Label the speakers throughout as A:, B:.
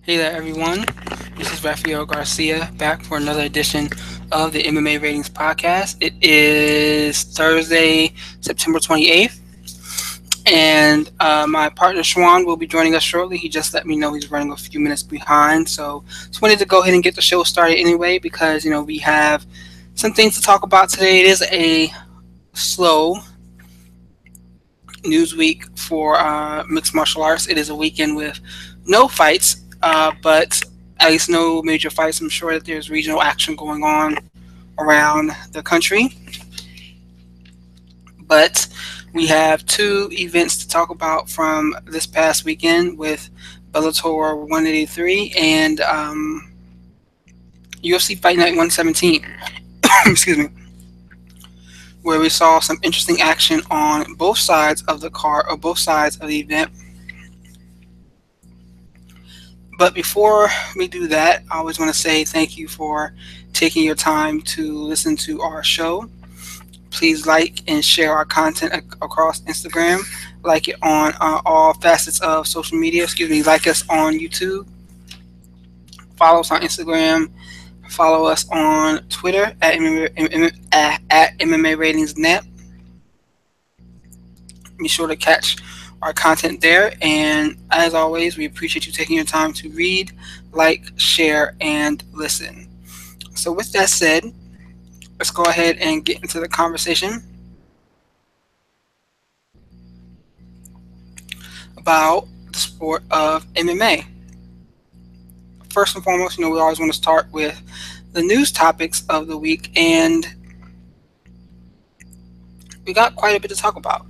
A: Hey there, everyone. This is Rafael Garcia back for another edition of the MMA Ratings podcast. It is Thursday, September 28th, and my partner Schwan will be joining us shortly. He just let me know he's running a few minutes behind, so just wanted to go ahead and get the show started anyway because we have some things to talk about today. It is a slow news week for mixed martial arts. It is a weekend with no fights, but at least no major fights. I'm sure that there's regional action going on around the country. But we have two events to talk about from this past weekend with Bellator 183 and UFC Fight Night 117. Excuse me. Where we saw some interesting action on both sides of the car or both sides of the event. But before we do that, I always want to say thank you for taking your time to listen to our show. Please like and share our content across Instagram. Like it on all facets of social media. Excuse me. Like us on YouTube. Follow us on Instagram. Follow us on Twitter at MMA Ratings Net. Be sure to catch our content there. And as always, we appreciate you taking your time to read, like, share, and listen. So, with that said, let's go ahead and get into the conversation about the sport of MMA. First and foremost, we always want to start with the news topics of the week, and we got quite a bit to talk about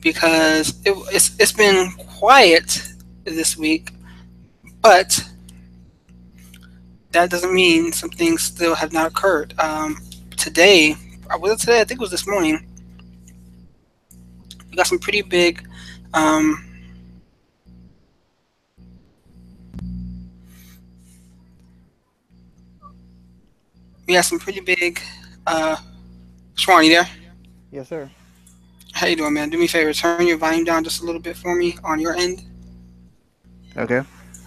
A: because it's been quiet this week, but that doesn't mean some things still have not occurred. Today, was it today? I think it was this morning. We got some pretty big. We had some pretty big. Schwan, you there?
B: Yes, sir.
A: How you doing, man? Do me a favor, turn your volume down just a little bit for me on your end.
B: Okay.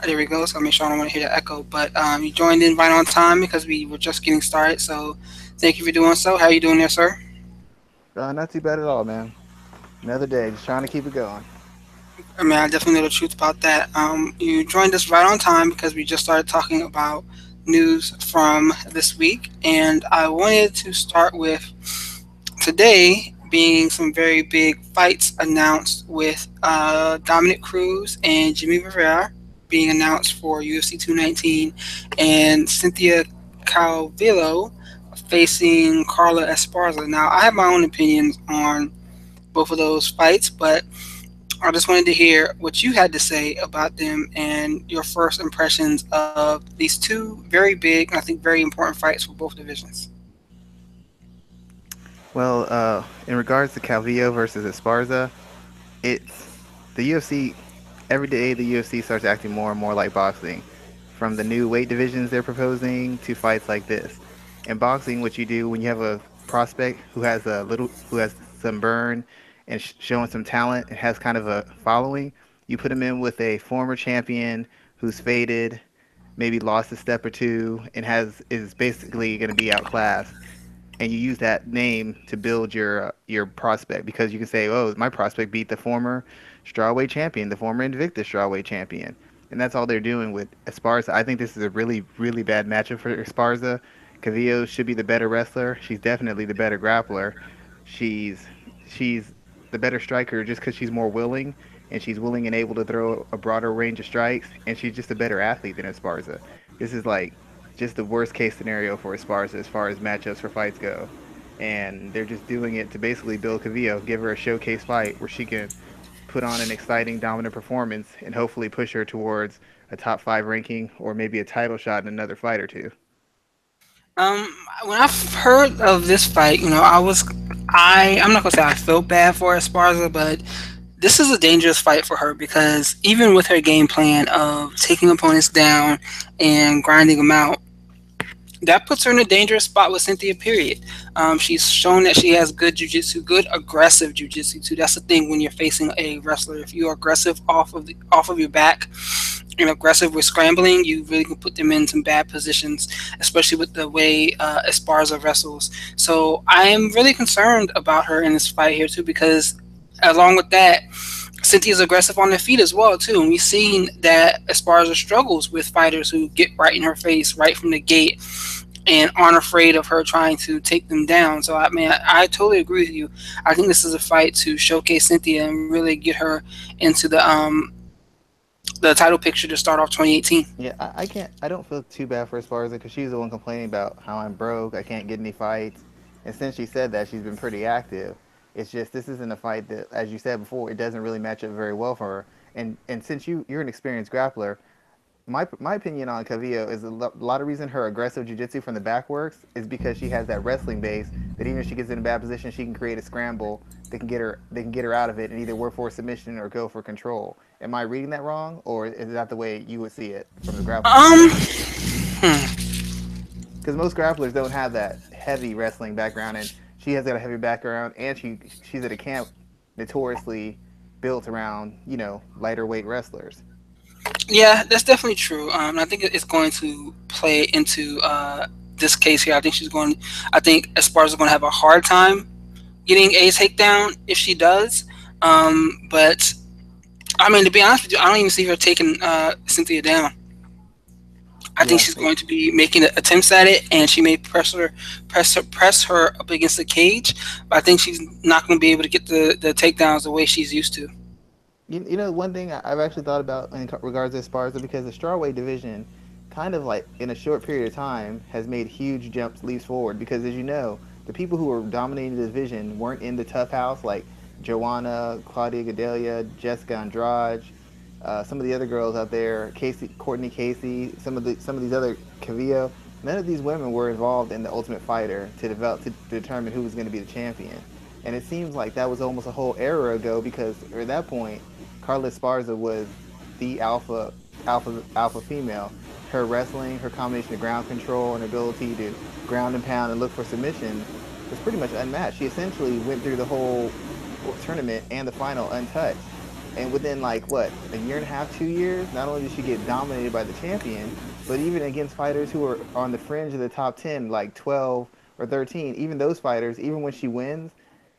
A: There we go. So make sure I don't want to hear the echo. But you joined in right on time because we were just getting started. So thank you for doing so. How you doing there, sir?
B: Not too bad at all, man. Another day, just trying to keep it going.
A: I mean, I definitely know the truth about that. You joined us right on time because we just started talking about news from this week, and I wanted to start with today being some very big fights announced with Dominic Cruz and Jimmy Rivera being announced for UFC 219, and Cynthia Calvillo facing Carla Esparza. Now, I have my own opinions on both of those fights, but I just wanted to hear what you had to say about them and your first impressions of these two very big and I think very important fights for both divisions.
B: Well, in regards to Calvillo versus Esparza, it's the UFC. Every day, the UFC starts acting more and more like boxing. From the new weight divisions they're proposing to fights like this. In boxing, what you do when you have a prospect who has some burn and showing some talent and has kind of a following, you put him in with a former champion who's faded, maybe lost a step or two, and has is basically going to be outclassed. And you use that name to build your prospect because you can say, "Oh, my prospect beat the former strawweight champion, the former Invictus strawweight champion," and that's all they're doing with Esparza. I think this is a really, really bad matchup for Esparza. Cavillo should be the better wrestler. She's definitely the better grappler. She's she's the better striker just because she's more willing and she's willing and able to throw a broader range of strikes, and she's just a better athlete than Esparza. This is like just the worst case scenario for Esparza as far as matchups for fights go. And they're just doing it to basically build Cavillo, give her a showcase fight where she can put on an exciting, dominant performance and hopefully push her towards a top five ranking or maybe a title shot in another fight or two.
A: Um, when I heard of this fight, I'm not gonna say I felt bad for Esparza, but this is a dangerous fight for her because even with her game plan of taking opponents down and grinding them out, that puts her in a dangerous spot with Cynthia. Period. She's shown that she has good jujitsu, good aggressive jujitsu too. That's the thing when you're facing a wrestler. If you are aggressive off of your back, and aggressive with scrambling, you really can put them in some bad positions, especially with the way Esparza wrestles. So I am really concerned about her in this fight here too, because along with that, Cynthia's aggressive on the feet as well too, and we've seen that Esparza struggles with fighters who get right in her face right from the gate and aren't afraid of her trying to take them down. So I mean, I totally agree with you. I think this is a fight to showcase Cynthia and really get her into the title picture to start off 2018.
B: Yeah, I can't. I don't feel too bad for Esparza because she's the one complaining about how I'm broke. I can't get any fights, and since she said that, she's been pretty active. It's just this isn't a fight that, as you said before, it doesn't really match up very well for her. And since you're an experienced grappler, my opinion on Cavillo is lot of reason her aggressive jiu-jitsu from the back works is because she has that wrestling base that even if she gets in a bad position, she can create a scramble they can get her out of it and either work for a submission or go for control. Am I reading that wrong, or is that the way you would see it from the grappling
A: Um,
B: perspective?
A: hmm.
B: Because most grapplers don't have that heavy wrestling background, and she has got a heavy background, and she's at a camp notoriously built around lighter weight wrestlers.
A: Yeah, that's definitely true. I think it's going to play into this case here. I think she's going. I think Esparza is going to have a hard time getting a takedown if she does. But I mean, to be honest with you, I don't even see her taking Cynthia down. I think
B: Yeah,
A: she's going to be making attempts at it, and she may press her up against the cage. But I think she's not going to be able to get the takedowns the way she's used to.
B: you know, one thing I've actually thought about in regards to Esparza because the strawweight division, kind of like in a short period of time, has made huge jumps, leaps forward. Because as you know, the people who were dominating the division weren't in the tough house like Joanna, Claudia Gadelia, Jessica Andrade, some of the other girls out there, Casey, Courtney Casey, some of these other Cavillo. None of these women were involved in the Ultimate Fighter to determine who was going to be the champion. And it seems like that was almost a whole era ago because at that point, Carla Esparza was the alpha female. Her wrestling, her combination of ground control and ability to ground and pound and look for submissions was pretty much unmatched. She essentially went through the whole tournament and the final untouched. And within like what, a year and a half, 2 years, not only did she get dominated by the champion, but even against fighters who are on the fringe of the top 10, like 12 or 13, even those fighters, even when she wins,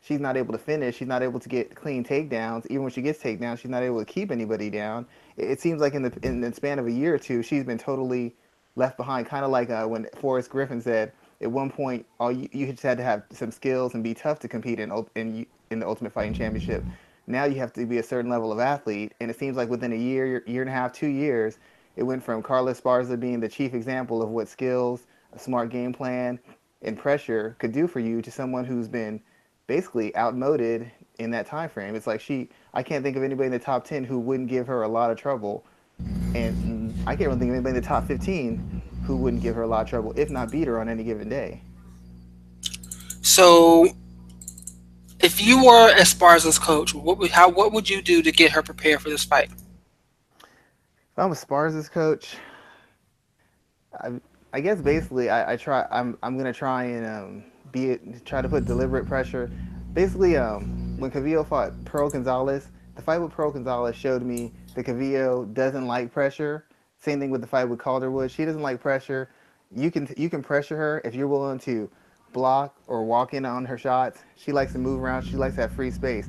B: she's not able to finish. She's not able to get clean takedowns. Even when she gets takedowns, she's not able to keep anybody down. It seems like in the span of a year or two, she's been totally left behind. Kind of like when Forrest Griffin said at one point, all you just had to have some skills and be tough to compete in the Ultimate Fighting Championship. Now you have to be a certain level of athlete, and it seems like within a year and a half, 2 years, it went from Carlos Esparza being the chief example of what skills, a smart game plan, and pressure could do for you to someone who's been basically outmoded in that time frame. It's like I can't think of anybody in the top 10 who wouldn't give her a lot of trouble, and I can't really think of anybody in the top 15 who wouldn't give her a lot of trouble, if not beat her on any given day.
A: So, if you were Esparza's coach, what would you do to get her prepared for this fight?
B: If I'm a Sparza's coach, I, I guess basically I'm gonna try and try to put deliberate pressure. Basically, when Cavillo fought Pearl Gonzalez, the fight with Pearl Gonzalez showed me that Cavillo doesn't like pressure. Same thing with the fight with Calderwood. She doesn't like pressure. You can pressure her if you're willing to block or walk in on her shots. She likes to move around. She likes to have free space.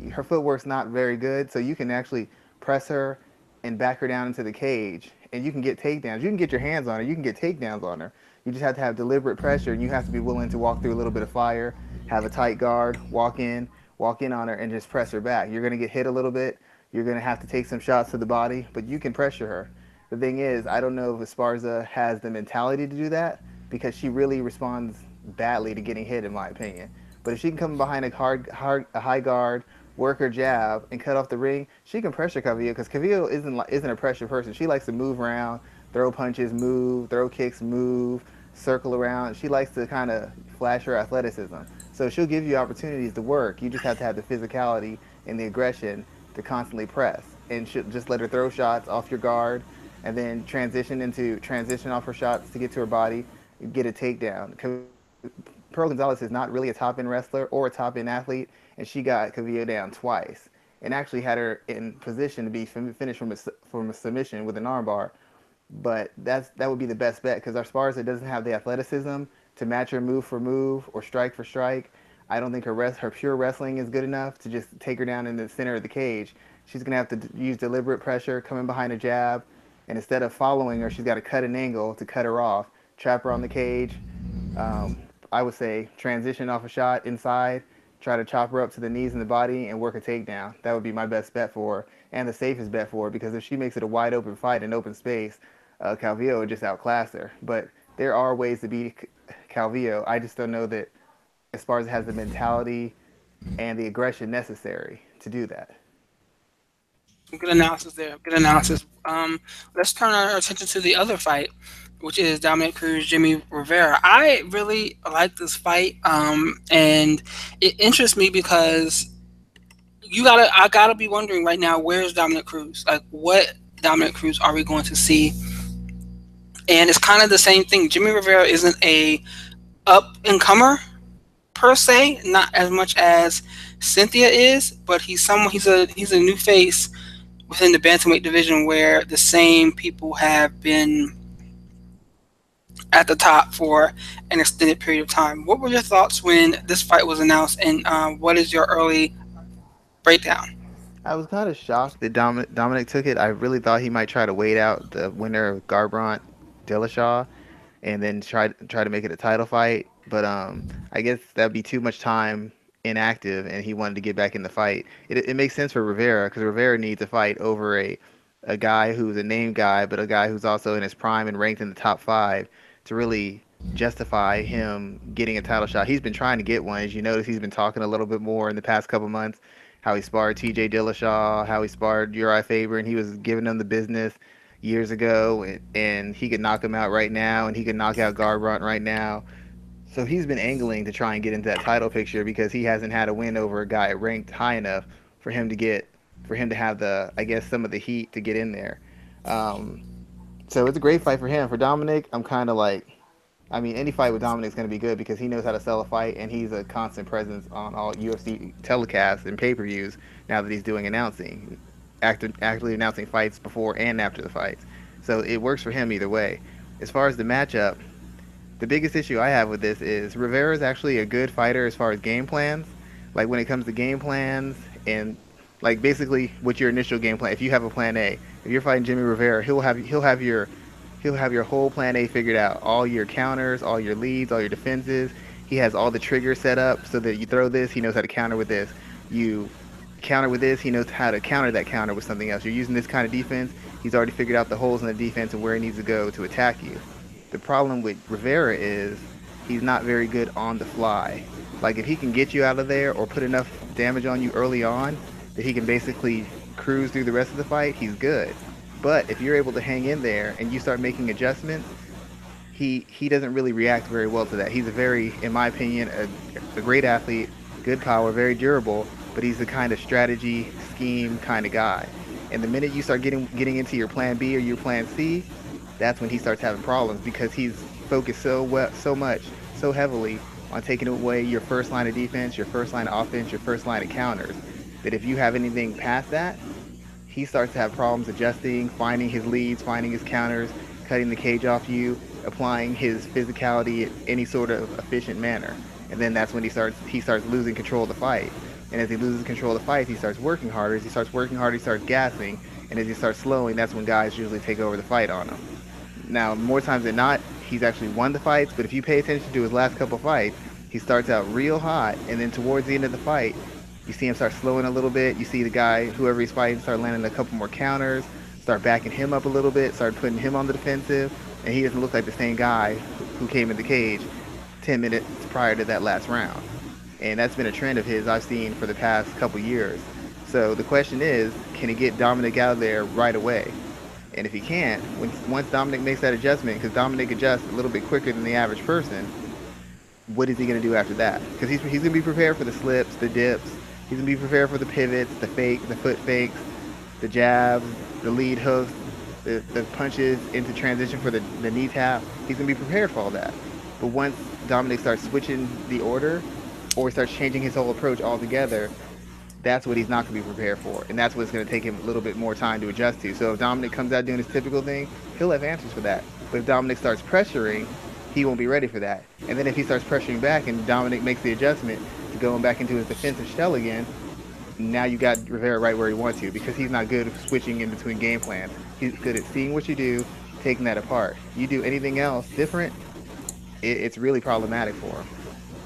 B: Her footwork's not very good, so you can actually press her and back her down into the cage, and you can get takedowns. You can get your hands on her. You can get takedowns on her. You just have to have deliberate pressure, and you have to be willing to walk through a little bit of fire, have a tight guard, walk in on her, and just press her back. You're going to get hit a little bit. You're going to have to take some shots to the body, but you can pressure her. The thing is, I don't know if Esparza has the mentality to do that because she really responds badly to getting hit, in my opinion. But if she can come behind a high guard, work her jab, and cut off the ring, she can pressure Cavillo because Cavillo isn't a pressure person. She likes to move around, throw punches, move, throw kicks, move, circle around. She likes to kind of flash her athleticism. So she'll give you opportunities to work. You just have to have the physicality and the aggression to constantly press. And she'll just let her throw shots off your guard and then transition off her shots to get to her body, get a takedown. Pearl Gonzalez is not really a top end wrestler or a top end athlete, and she got Cavillo down twice. and actually had her in position to be finished from a submission with an armbar. But that would be the best bet because Esparza doesn't have the athleticism to match her move for move or strike for strike. I don't think her pure wrestling is good enough to just take her down in the center of the cage. She's gonna have to use deliberate pressure, come in behind a jab, and instead of following her, she's got to cut an angle to cut her off, trap her on the cage. I would say transition off a shot inside, try to chop her up to the knees and the body, and work a takedown. That would be my best bet for her and the safest bet for her because if she makes it a wide open fight in open space, Calvillo would just outclass her. But there are ways to beat Calvillo. I just don't know that Esparza has the mentality and the aggression necessary to do that.
A: Good analysis there. Good analysis. Let's turn our attention to the other fight, which is Dominic Cruz, Jimmy Rivera. I really like this fight, and it interests me because I gotta be wondering right now, where's Dominic Cruz? Like, what Dominic Cruz are we going to see? And it's kind of the same thing. Jimmy Rivera isn't a up and comer per se, not as much as Cynthia is, but he's a new face within the bantamweight division where the same people have been at the top for an extended period of time. What were your thoughts when this fight was announced, and what is your early breakdown?
B: I was kind of shocked that Dominic took it. I really thought he might try to wait out the winner of Garbrandt Dillashaw and then try to make it a title fight. But I guess that'd be too much time inactive, and he wanted to get back in the fight. It makes sense for Rivera because Rivera needs a fight over a guy who's a name guy, but a guy who's also in his prime and ranked in the top five to really justify him getting a title shot. He's been trying to get one. As you notice, he's been talking a little bit more in the past couple months. How he sparred T.J. Dillashaw, how he sparred Uriah Faber, and he was giving them the business years ago, and he could knock him out right now, and he could knock out Garbrandt right now. So he's been angling to try and get into that title picture because he hasn't had a win over a guy ranked high enough for him to have the, I guess, some of the heat to get in there. Um, so it's a great fight for him. For Dominic, I'm kind of like, I mean, any fight with Dominic's going to be good because he knows how to sell a fight and he's a constant presence on all UFC telecasts and pay-per-views now that he's doing announcing, actively announcing fights before and after the fights. So it works for him either way. As far as the matchup, the biggest issue I have with this is Rivera is actually a good fighter as far as game plans. Like when it comes to game plans and like basically what's your initial game plan. If you have a plan A, if you're fighting Jimmy Rivera, he'll have your whole plan A figured out. All your counters, all your leads, all your defenses. He has all the triggers set up so that you throw this, he knows how to counter with this. You counter with this, he knows how to counter that counter with something else. You're using this kind of defense, he's already figured out the holes in the defense and where he needs to go to attack you. The problem with Rivera is he's not very good on the fly. Like if he can get you out of there or put enough damage on you early on that he can basically cruise through the rest of the fight, he's good. But if you're able to hang in there and you start making adjustments, he doesn't really react very well to that. He's a very, in my opinion, a great athlete, good power, very durable, but he's the kind of strategy, scheme kind of guy. And the minute you start getting into your plan B or your plan C, that's when he starts having problems because he's focused so much, so heavily on taking away your first line of defense, your first line of offense, your first line of counters, that if you have anything past that, he starts to have problems adjusting, finding his leads, finding his counters, cutting the cage off you, applying his physicality in any sort of efficient manner. And then that's when he starts losing control of the fight. And as he loses control of the fight, he starts working harder. As he starts working harder, he starts gassing. And as he starts slowing, that's when guys usually take over the fight on him. Now, more times than not, he's actually won the fights, but if you pay attention to his last couple fights, he starts out real hot, and then towards the end of the fight, you see him start slowing a little bit. You see the guy, whoever he's fighting, start landing a couple more counters, start backing him up a little bit, start putting him on the defensive, and he doesn't look like the same guy who came in the cage 10 minutes prior to that last round. And that's been a trend of his I've seen for the past couple years. So the question is, can he get Dominic out of there right away? And if he can't, once Dominic makes that adjustment, because Dominic adjusts a little bit quicker than the average person, what is he going to do after that? Because he's going to be prepared for the slips, the dips. He's going to be prepared for the pivots, the foot fakes, the jabs, the lead hooks, the punches into transition for the knee tap. He's going to be prepared for all that. But once Dominic starts switching the order or he starts changing his whole approach altogether, That's what he's not going to be prepared for, and that's what's going to take him a little bit more time to adjust to. So if Dominic comes out doing his typical thing, he'll have answers for that. But if Dominic starts pressuring, he won't be ready for that. And then if he starts pressuring back and Dominic makes the adjustment to going back into his defensive shell again, now you got Rivera right where he wants you because he's not good at switching in between game plans. He's good at seeing what you do, taking that apart. You do anything else different, it's really problematic for him.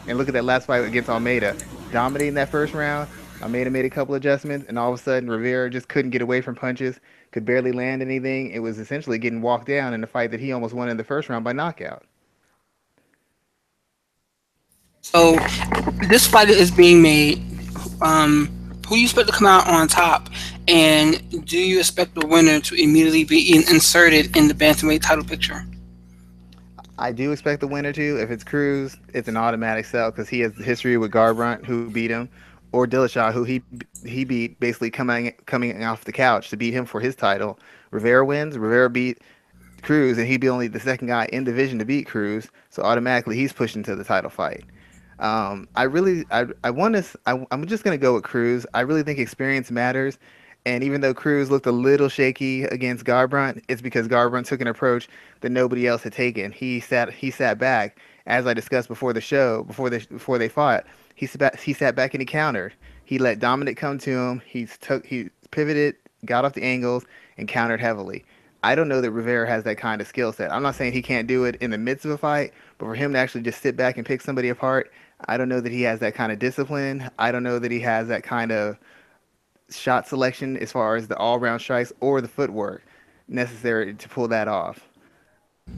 B: And look at that last fight against Almeida, dominating that first round. Almeida made a couple adjustments, and all of a sudden Rivera just couldn't get away from punches, could barely land anything. It was essentially getting walked down in a fight that he almost won in the first round by knockout.
A: So this fight is being made. Who do you expect to come out on top? And do you expect the winner to immediately be inserted in the bantamweight title picture?
B: I do expect the winner to. If it's Cruz, it's an automatic sell because he has the history with Garbrandt, who beat him, or Dillashaw, who he beat basically coming off the couch to beat him for his title. Rivera wins. Rivera beat Cruz, and he'd be only the second guy in division to beat Cruz, so automatically he's pushing to the title fight. I really, I want to, I'm just gonna go with Cruz. I really think experience matters, and even though Cruz looked a little shaky against Garbrandt, it's because Garbrandt took an approach that nobody else had taken. He sat back, as I discussed before the show, before they fought. He sat back and he countered. He let Dominic come to him. He pivoted, got off the angles, and countered heavily. I don't know that Rivera has that kind of skill set. I'm not saying he can't do it in the midst of a fight, but for him to actually just sit back and pick somebody apart, I don't know that he has that kind of discipline. I don't know that he has that kind of shot selection as far as the all-round strikes or the footwork necessary to pull that off.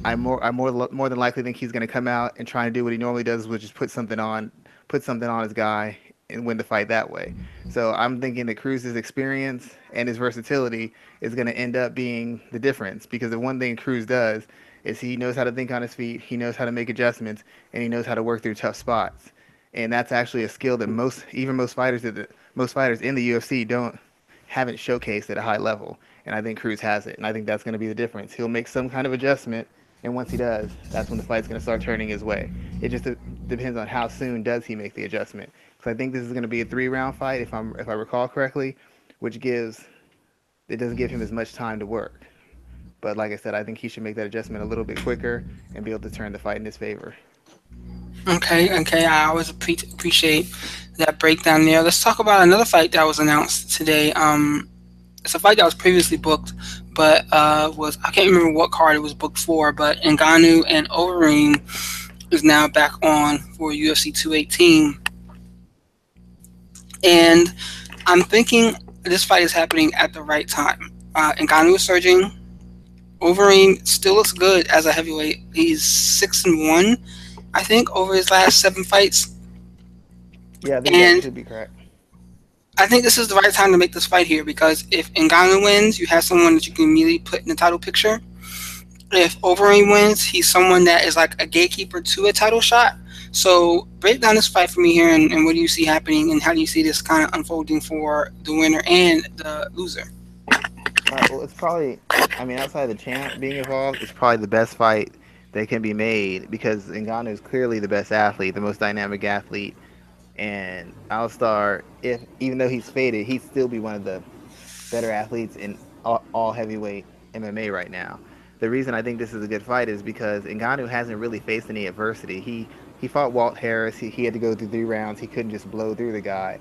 B: I more than likely think he's going to come out and try and do what he normally does, which is put something on his guy and win the fight that way. So I'm thinking that Cruz's experience and his versatility is going to end up being the difference because the one thing Cruz does is he knows how to think on his feet, he knows how to make adjustments, and he knows how to work through tough spots. And that's actually a skill that most fighters in the UFC don't haven't showcased at a high level. And I think Cruz has it, and I think that's going to be the difference. He'll make some kind of adjustment, and once he does, that's when the fight's going to start turning his way. It just depends on how soon does he make the adjustment. Because I think this is going to be a 3-round fight, if I recall correctly, which gives it doesn't give him as much time to work. But like I said, I think he should make that adjustment a little bit quicker and be able to turn the fight in his favor.
A: Okay, okay. I always appreciate that breakdown there. Let's talk about another fight that was announced today. It's a fight that was previously booked, but was I can't remember what card it was booked for. But Ngannou and Overeem is now back on for UFC 218, and I'm thinking this fight is happening at the right time. Ngannou is surging. Overeem still looks good as a heavyweight. He's 6-1, I think, over his last 7 fights.
B: Yeah, I think that
A: And
B: should be correct.
A: I think this is the right time to make this fight here because if Ngannou wins, you have someone that you can immediately put in the title picture. If Overeem wins, he's someone that is like a gatekeeper to a title shot. So break down this fight for me here, and what do you see happening, and how do you see this kind of unfolding for the winner and the loser?
B: Well, it's probably, I mean, outside of the champ being involved, it's probably the best fight that can be made because Ngannou is clearly the best athlete, the most dynamic athlete, and I'll start. If even though he's faded, he'd still be one of the better athletes in all heavyweight MMA right now. The reason I think this is a good fight is because Ngannou hasn't really faced any adversity. He fought Walt Harris. He had to go through 3 rounds. He couldn't just blow through the guy.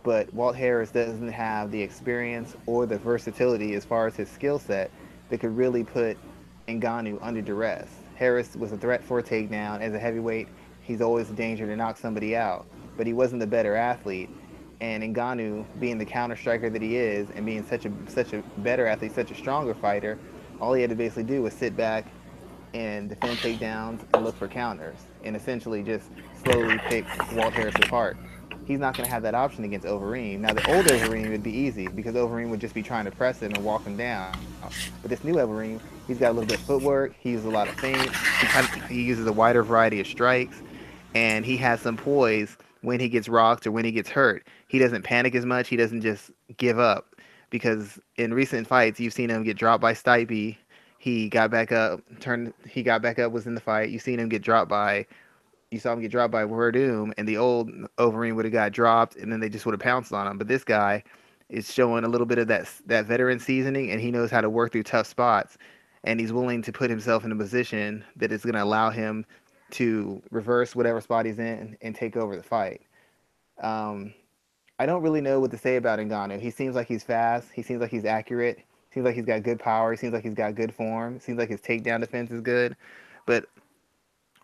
B: But Walt Harris doesn't have the experience or the versatility as far as his skill set that could really put Ngannou under duress. Harris was a threat for a takedown. As a heavyweight, he's always a danger to knock somebody out, but he wasn't the better athlete. And Ngannou, being the counter striker that he is, and being such a better athlete, such a stronger fighter, all he had to basically do was sit back and defend takedowns and look for counters, and essentially just slowly pick Walt Harris apart. He's not going to have that option against Overeem. Now, the old Overeem would be easy because Overeem would just be trying to press him and walk him down. But this new Overeem, he's got a little bit of footwork. He uses a lot of feints. He uses a wider variety of strikes, and he has some poise when he gets rocked or when he gets hurt. He doesn't panic as much. He doesn't just give up because in recent fights, you've seen him get dropped by Stipe. He got back up, was in the fight. You've seen him get dropped by you saw him get dropped by Werdum, and the old Overeem would have got dropped, and then they just would have pounced on him. But this guy is showing a little bit of that veteran seasoning, and he knows how to work through tough spots, and he's willing to put himself in a position that is going to allow him to reverse whatever spot he's in and take over the fight. Um, I don't really know what to say about Ngannou. He seems like he's fast. He seems like he's accurate. Seems like he's got good power. He seems like he's got good form. Seems like his takedown defense is good. But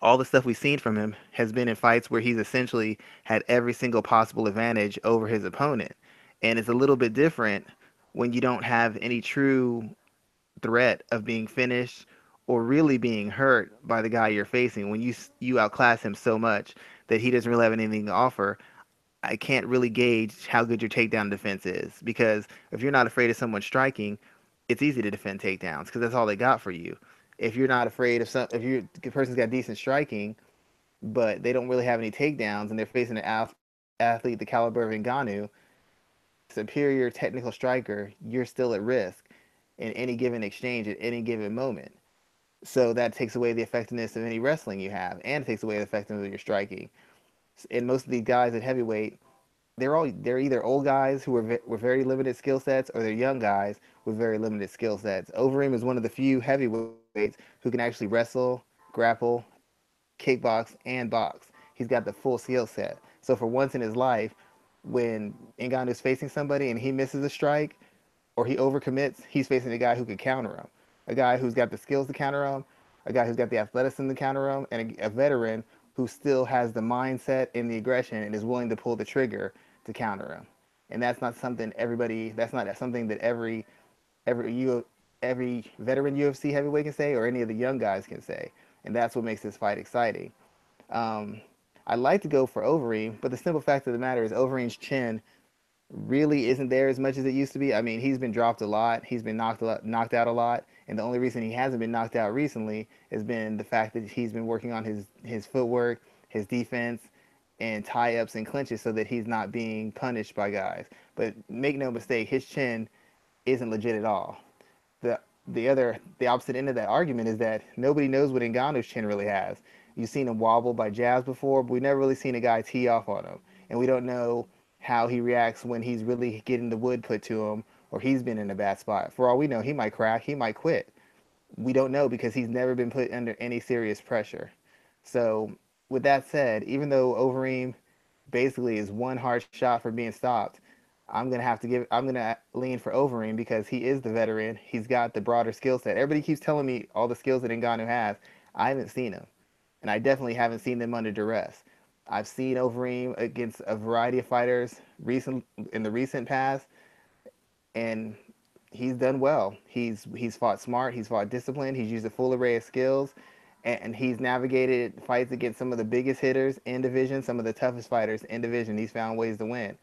B: all the stuff we've seen from him has been in fights where he's essentially had every single possible advantage over his opponent. And it's a little bit different when you don't have any true threat of being finished or really being hurt by the guy you're facing. When you outclass him so much that he doesn't really have anything to offer, I can't really gauge how good your takedown defense is, because if you're not afraid of someone striking, it's easy to defend takedowns because that's all they got for you. If you're not afraid of if the person's got decent striking, but they don't really have any takedowns and they're facing an athlete the caliber of Ngannou, superior technical striker, you're still at risk in any given exchange at any given moment. So that takes away the effectiveness of any wrestling you have, and it takes away the effectiveness of your striking. And most of these guys at heavyweight, they're either old guys who with very limited skill sets, or they're young guys with very limited skill sets. Overeem is one of the few heavyweights who can actually wrestle, grapple, kickbox, and box. He's got the full skill set. So for once in his life, when Ngannou's facing somebody and he misses a strike or he overcommits, he's facing a guy who could counter him, a guy who's got the skills to counter him, a guy who's got the athleticism to counter him, and a veteran who still has the mindset and the aggression and is willing to pull the trigger to counter him. And that's not something everybody. That's not something that every veteran UFC heavyweight can say, or any of the young guys can say. And that's what makes this fight exciting. Um, I'd like to go for Overeem, but the simple fact of the matter is Overeem's chin really isn't there as much as it used to be. I mean, he's been dropped a lot. He's been knocked out a lot. And the only reason he hasn't been knocked out recently has been the fact that he's been working on his footwork, his defense, and tie-ups and clinches so that he's not being punished by guys. But make no mistake, his chin isn't legit at all. The opposite end of that argument is that nobody knows what Ngannou's chin really has. You've seen him wobble by jabs before, but we've never really seen a guy tee off on him, and we don't know how he reacts when he's really getting the wood put to him or he's been in a bad spot. For all we know, he might crack, he might quit. We don't know because he's never been put under any serious pressure. So, with that said, even though Overeem basically is one hard shot for being stopped, I'm gonna lean for Overeem because he is the veteran. He's got the broader skill set. Everybody keeps telling me all the skills that Ngannou has. I haven't seen them, and I definitely haven't seen them under duress. I've seen Overeem against a variety of fighters in the recent past, and he's done well. He's fought smart. He's fought disciplined. He's used a full array of skills, and he's navigated fights against some of the biggest hitters in division, some of the toughest fighters in division. He's found ways to win.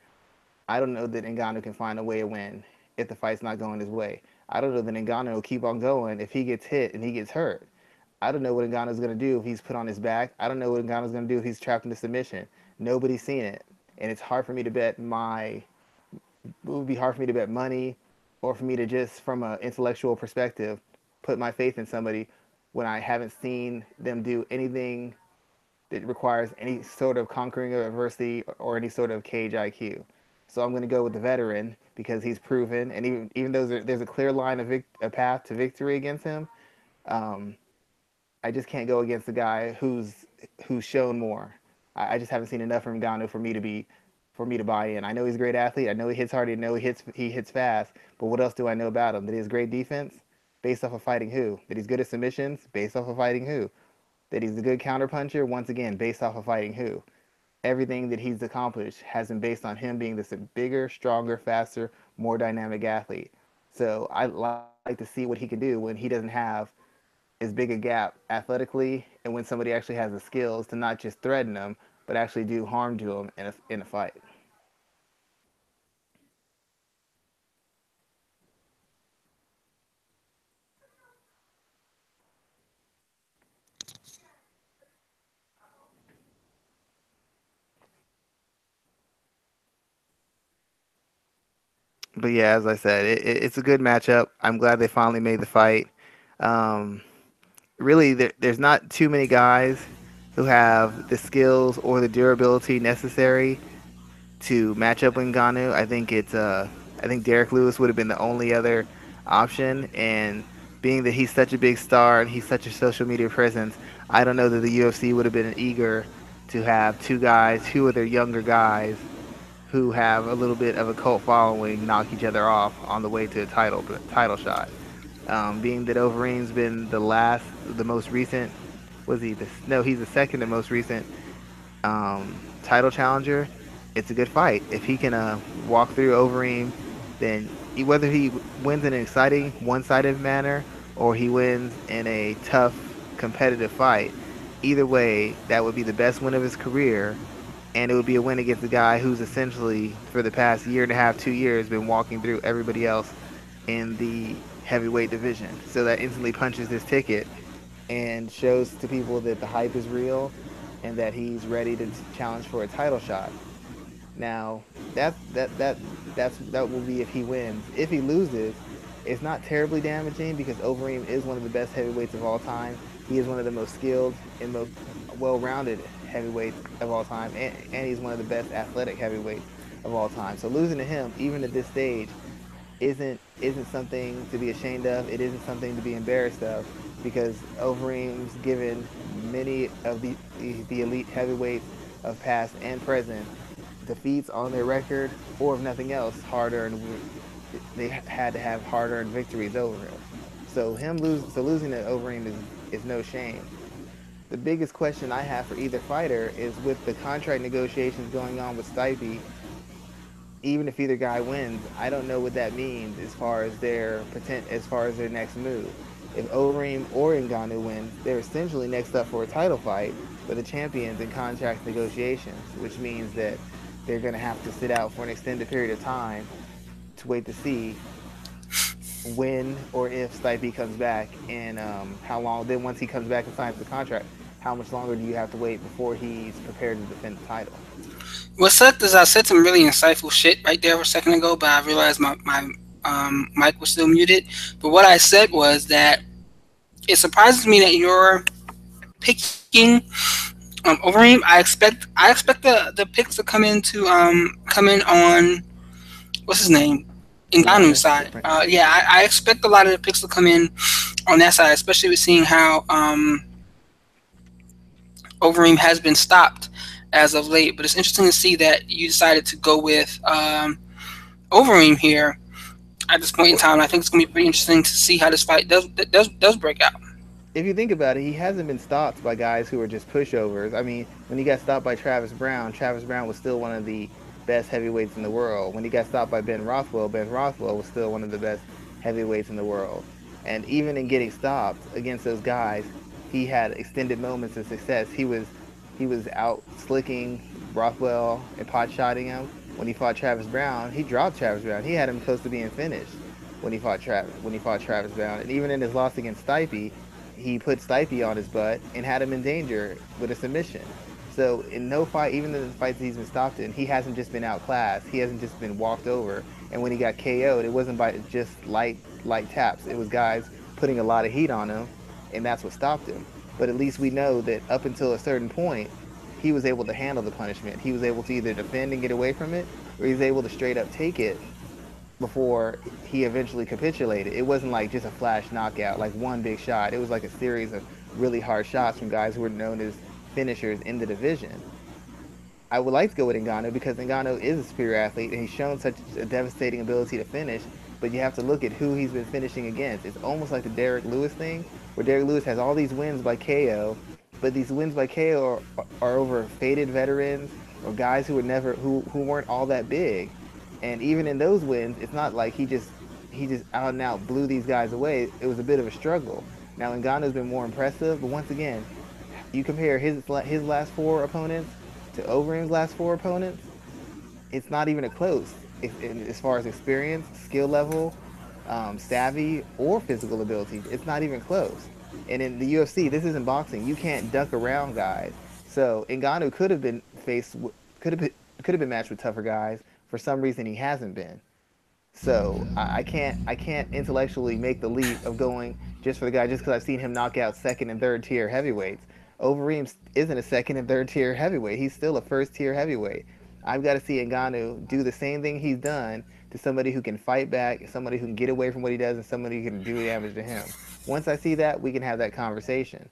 B: I don't know that Ngannou can find a way to win if the fight's not going his way. I don't know that Ngannou will keep on going if he gets hit and he gets hurt. I don't know what Ngannou's going to do if he's put on his back. I don't know what Ngannou's going to do if he's trapped into submission. Nobody's seen it. And it's hard for me to bet it would be hard for me to bet money, or for me to just, from an intellectual perspective, put my faith in somebody when I haven't seen them do anything that requires any sort of conquering of adversity or any sort of cage IQ. So I'm going to go with the veteran because he's proven, and even though there's a clear line of a path to victory against him, um, I just can't go against the guy who's shown more. I just haven't seen enough from Ngannou for me to buy in. I know he's a great athlete. I know he hits hard. I know he hits fast. But what else do I know about him? That he has great defense, based off of fighting who? That he's good at submissions, based off of fighting who? That he's a good counterpuncher, once again, based off of fighting who? Everything that he's accomplished has been based on him being this bigger, stronger, faster, more dynamic athlete. So I like to see what he can do when he doesn't have as big a gap athletically, and when somebody actually has the skills to not just threaten him, but actually do harm to him in a fight. But yeah, as I said, it's a good matchup. I'm glad they finally made the fight. Um, Really, there's not too many guys who have the skills or the durability necessary to match up with Ngannou. I think Derek Lewis would have been the only other option, and being that he's such a big star and he's such a social media presence, I don't know that the UFC would have been eager to have two of their younger guys who have a little bit of a cult following knock each other off on the way to a title shot. Being that Overeem's been the most recent, was he? No, he's the second and most recent title challenger. It's a good fight. If he can walk through Overeem, then whether he wins in an exciting one-sided manner or he wins in a tough competitive fight, either way, that would be the best win of his career, and it would be a win against a guy who's essentially for the past year and a half, 2 years, been walking through everybody else in the heavyweight division. So that instantly punches his ticket and shows to people that the hype is real and that he's ready to challenge for a title shot. Now, that will be if he wins. If he loses, it's not terribly damaging because Overeem is one of the best heavyweights of all time. He is one of the most skilled and most well-rounded heavyweights of all time, and he's one of the best athletic heavyweights of all time. So losing to him, even at this stage, isn't something to be ashamed of. It isn't something to be embarrassed of because Overeem's given many of the elite heavyweights of past and present defeats on their record, or if nothing else, they had to have hard-earned victories over him. So losing to Overeem is no shame. The biggest question I have for either fighter is with the contract negotiations going on with Stipe, even if either guy wins, I don't know what that means as far as their next move. If Overeem or Ngannou wins, they're essentially next up for a title fight with the champions in contract negotiations, which means that they're going to have to sit out for an extended period of time to wait to see when or if Stipe comes back and how long. Then once he comes back and signs the contract, how much longer do you have to wait before he's prepared to defend the title?
A: What sucked is I said some really insightful shit right there a second ago, but I realized my mic was still muted. But what I said was that it surprises me that you're picking Overeem. I expect the picks to come in on what's his name, Ngannou's
B: Ngannou,
A: side. Yeah, I expect a lot of the picks to come in on that side, especially with seeing how Overeem has been stopped as of late. But it's interesting to see that you decided to go with Overeem here at this point in time. I think it's going to be pretty interesting to see how this fight does break out.
B: if you think about it, he hasn't been stopped by guys who are just pushovers. I mean, when he got stopped by Travis Brown was still one of the best heavyweights in the world. When he got stopped by Ben Rothwell was still one of the best heavyweights in the world. And even in getting stopped against those guys, he had extended moments of success. He was out slicking Rothwell and pot shotting him. When he fought Travis Brown, he dropped Travis Brown. He had him close to being finished when he fought Travis Brown. And even in his loss against Stipe, he put Stipe on his butt and had him in danger with a submission. So in no fight, even in the fights he's been stopped in, he hasn't just been outclassed. He hasn't just been walked over. And when he got KO'd, it wasn't by just light taps. It was guys putting a lot of heat on him, and that's what stopped him. But at least we know that up until a certain point, he was able to handle the punishment. He was able to either defend and get away from it, or he was able to straight up take it before he eventually capitulated. It wasn't like just a flash knockout, like one big shot. It was like a series of really hard shots from guys who were known as finishers in the division. I would like to go with Ngannou because Ngannou is a superior athlete and he's shown such a devastating ability to finish, but you have to look at who he's been finishing against. It's almost like the Derek Lewis thing, where Derek Lewis has all these wins by KO, but these wins by KO are over faded veterans or guys who weren't all that big. And even in those wins, it's not like he just out and out blew these guys away. It was a bit of a struggle. Now Ngannou's been more impressive, but once again, you compare his last four opponents to Overeem's last four opponents, it's not even a close. As far as experience, skill level, savvy, or physical ability, it's not even close. And in the UFC, this isn't boxing. You can't duck around guys. So Ngannou could have been matched with tougher guys. For some reason, he hasn't been. So I can't intellectually make the leap of going just for the guy just because I've seen him knock out second and third tier heavyweights. Overeem isn't a second and third tier heavyweight. He's still a first tier heavyweight. I've got to see Ngannou do the same thing he's done to somebody who can fight back, somebody who can get away from what he does, and somebody who can do damage to him. Once I see that, we can have that conversation.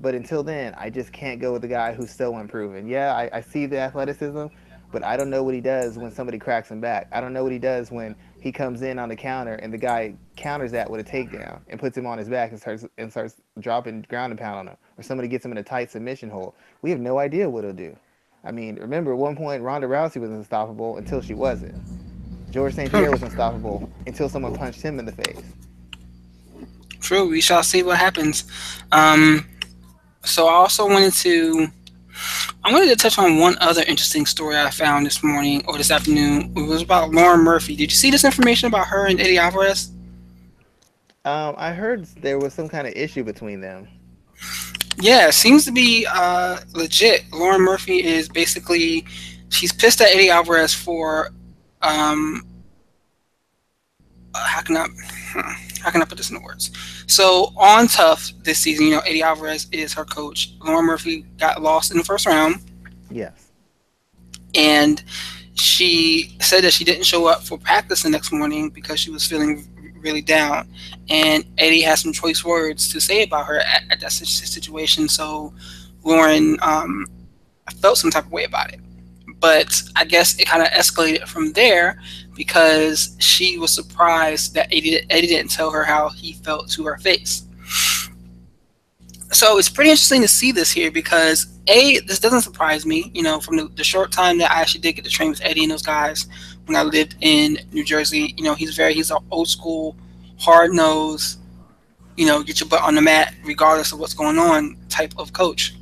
B: But until then, I just can't go with the guy who's so unproven. Yeah, I see the athleticism, but I don't know what he does when somebody cracks him back. I don't know what he does when he comes in on the counter and the guy counters that with a takedown and puts him on his back and starts dropping ground and pound on him, or somebody gets him in a tight submission hold. We have no idea what he'll do. I mean, remember at one point Ronda Rousey was unstoppable until she wasn't. George St. Pierre was unstoppable until someone punched him in the face.
A: True. We shall see what happens. Um, so I wanted to touch on one other interesting story I found this morning or this afternoon. It was about Lauren Murphy. Did you see this information about her and Eddie Alvarez?
B: I heard there was some kind of issue between them.
A: Yeah, it seems to be legit. Lauren Murphy is basically she's pissed at Eddie Alvarez for um, how can I how can I put this into words? So on Tough this season, Eddie Alvarez is her coach. Lauren Murphy got lost in the first round,
B: Yes.
A: and she said that she didn't show up for practice the next morning because she was feeling really down. And Eddie has some choice words to say about her at that situation. So Lauren felt some type of way about it. But I guess it kind of escalated from there because she was surprised that Eddie didn't tell her how he felt to her face. So it's pretty interesting to see this here because this doesn't surprise me. From the short time that I actually did get to train with Eddie and those guys when I lived in New Jersey. He's an old school, hard nosed, get your butt on the mat regardless of what's going on type of coach.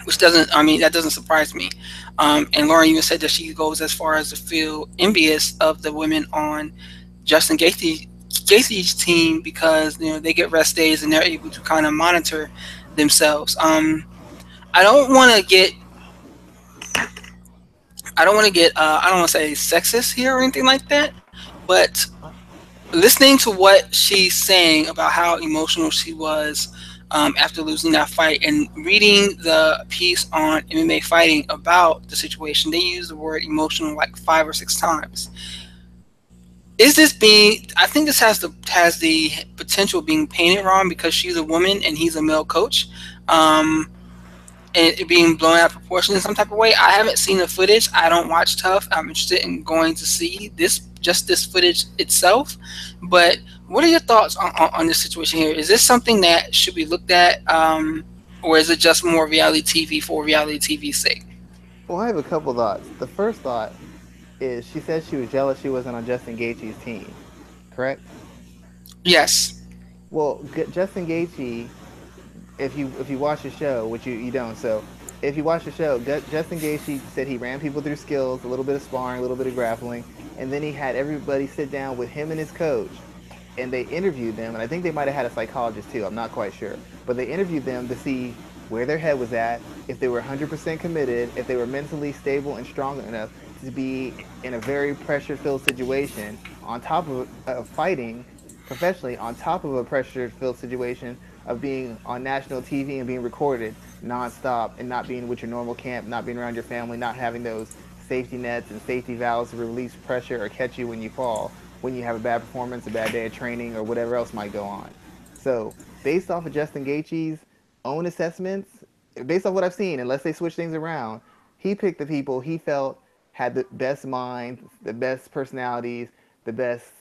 A: Which doesn't, I mean, that doesn't surprise me. And Lauren even said that she goes as far as to feel envious of the women on Justin Gaethje's team because they get rest days and they're able to kind of monitor themselves. I don't want to get I don't want to say sexist here or anything like that, but listening to what she's saying about how emotional she was after losing that fight and reading the piece on MMA fighting about the situation, they use the word emotional like 5 or 6 times. Is this being? I think this has the potential of being painted wrong because she's a woman and he's a male coach. Um, and it being blown out of proportion in some type of way. I haven't seen the footage. I don't watch Tough. I'm interested in going to see this footage itself. But what are your thoughts on this situation here? Is this something that should be looked at, or is it just more reality TV for reality TV's sake?
B: Well, I have a couple thoughts. The first thought is she said she was jealous she wasn't on Justin Gaethje's team, correct?
A: Yes.
B: Well, Justin Gaethje, if you watch the show, which you don't, so if you watch the show, Justin Gaethje said he ran people through skills, a little bit of sparring, a little bit of grappling, and then he had everybody sit down with him and his coach, and they interviewed them, and I think they might have had a psychologist too. I'm not quite sure, but they interviewed them to see where their head was at, if they were 100% committed, if they were mentally stable and strong enough to be in a very pressure-filled situation on top of fighting professionally, on top of a pressure-filled situation of being on national TV and being recorded nonstop and not being with your normal camp, not being around your family, not having those safety nets and safety valves to release pressure or catch you when you fall, when you have a bad performance, a bad day of training, or whatever else might go on. So, based off of Justin Gaethje's own assessments, based off what I've seen, unless they switch things around, he picked the people he felt had the best mind, the best personalities, the best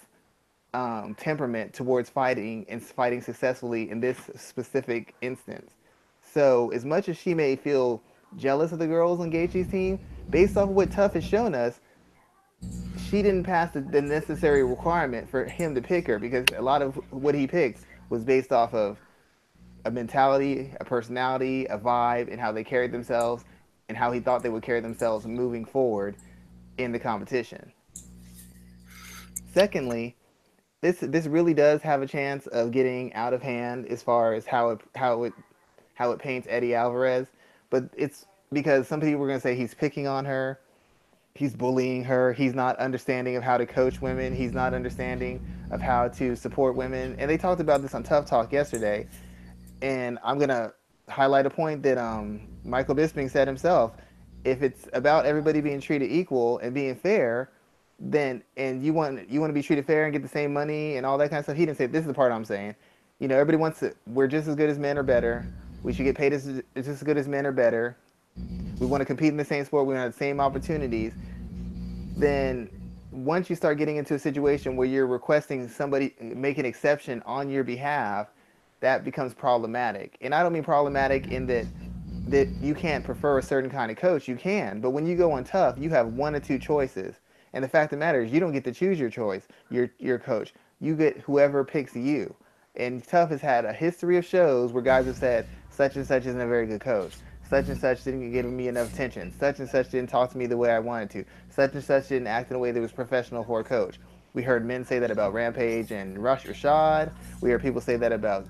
B: temperament towards fighting and fighting successfully in this specific instance. So, as much as she may feel jealous of the girls on Gaethje's team, based off of what Tough has shown us, she didn't pass the necessary requirement for him to pick her because a lot of what he picked was based off of a mentality, a personality, a vibe, and how they carried themselves and how he thought they would carry themselves moving forward in the competition. Secondly, this really does have a chance of getting out of hand as far as how it paints Eddie Alvarez, but it's because some people were going to say he's picking on her, he's bullying her, he's not understanding of how to coach women, he's not understanding of how to support women, and they talked about this on Tough Talk yesterday, and I'm gonna highlight a point that Michael Bisping said himself. If it's about everybody being treated equal and being fair, then and you want to be treated fair and get the same money and all that kind of stuff. He didn't say this is the part I'm saying. Everybody wants to. We're just as good as men or better. We should get paid just as good as men or better. We want to compete in the same sport. We want the same opportunities. Then once you start getting into a situation where you're requesting somebody make an exception on your behalf, that becomes problematic. And I don't mean problematic in that you can't prefer a certain kind of coach. You can, but when you go on Tough, you have one or two choices. And the fact of the matter is, you don't get to choose your choice, your coach. You get whoever picks you. And Tough has had a history of shows where guys have said such and such isn't a very good coach. Such and such didn't give me enough attention. Such and such didn't talk to me the way I wanted to. Such and such didn't act in a way that was professional for a coach. We heard men say that about Rampage and Rush Rashad. We heard people say that about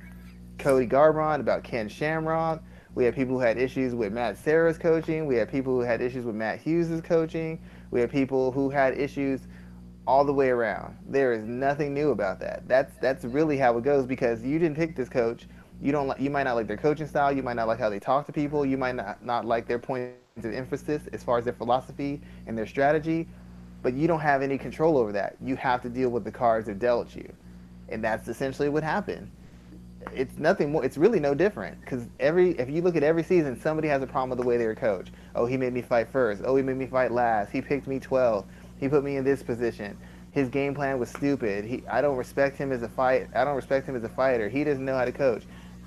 B: Cody Garbrandt, about Ken Shamrock. We had people who had issues with Matt Serra's coaching. We had people who had issues with Matt Hughes' coaching. We had people who had issues all the way around. There is nothing new about that. That's really how it goes because you didn't pick this coach. You might not like their coaching style. You might not like how they talk to people. You might not like their points of emphasis as far as their philosophy and their strategy. But you don't have any control over that. You have to deal with the cards they've dealt you, and that's essentially what happened. It's nothing more. It's really no different because if you look at every season, somebody has a problem with the way they were coached. Oh, he made me fight first. Oh, he made me fight last. He picked me 12th. He put me in this position. His game plan was stupid. I don't respect him as a fight. I don't respect him as a fighter. He doesn't know how to coach.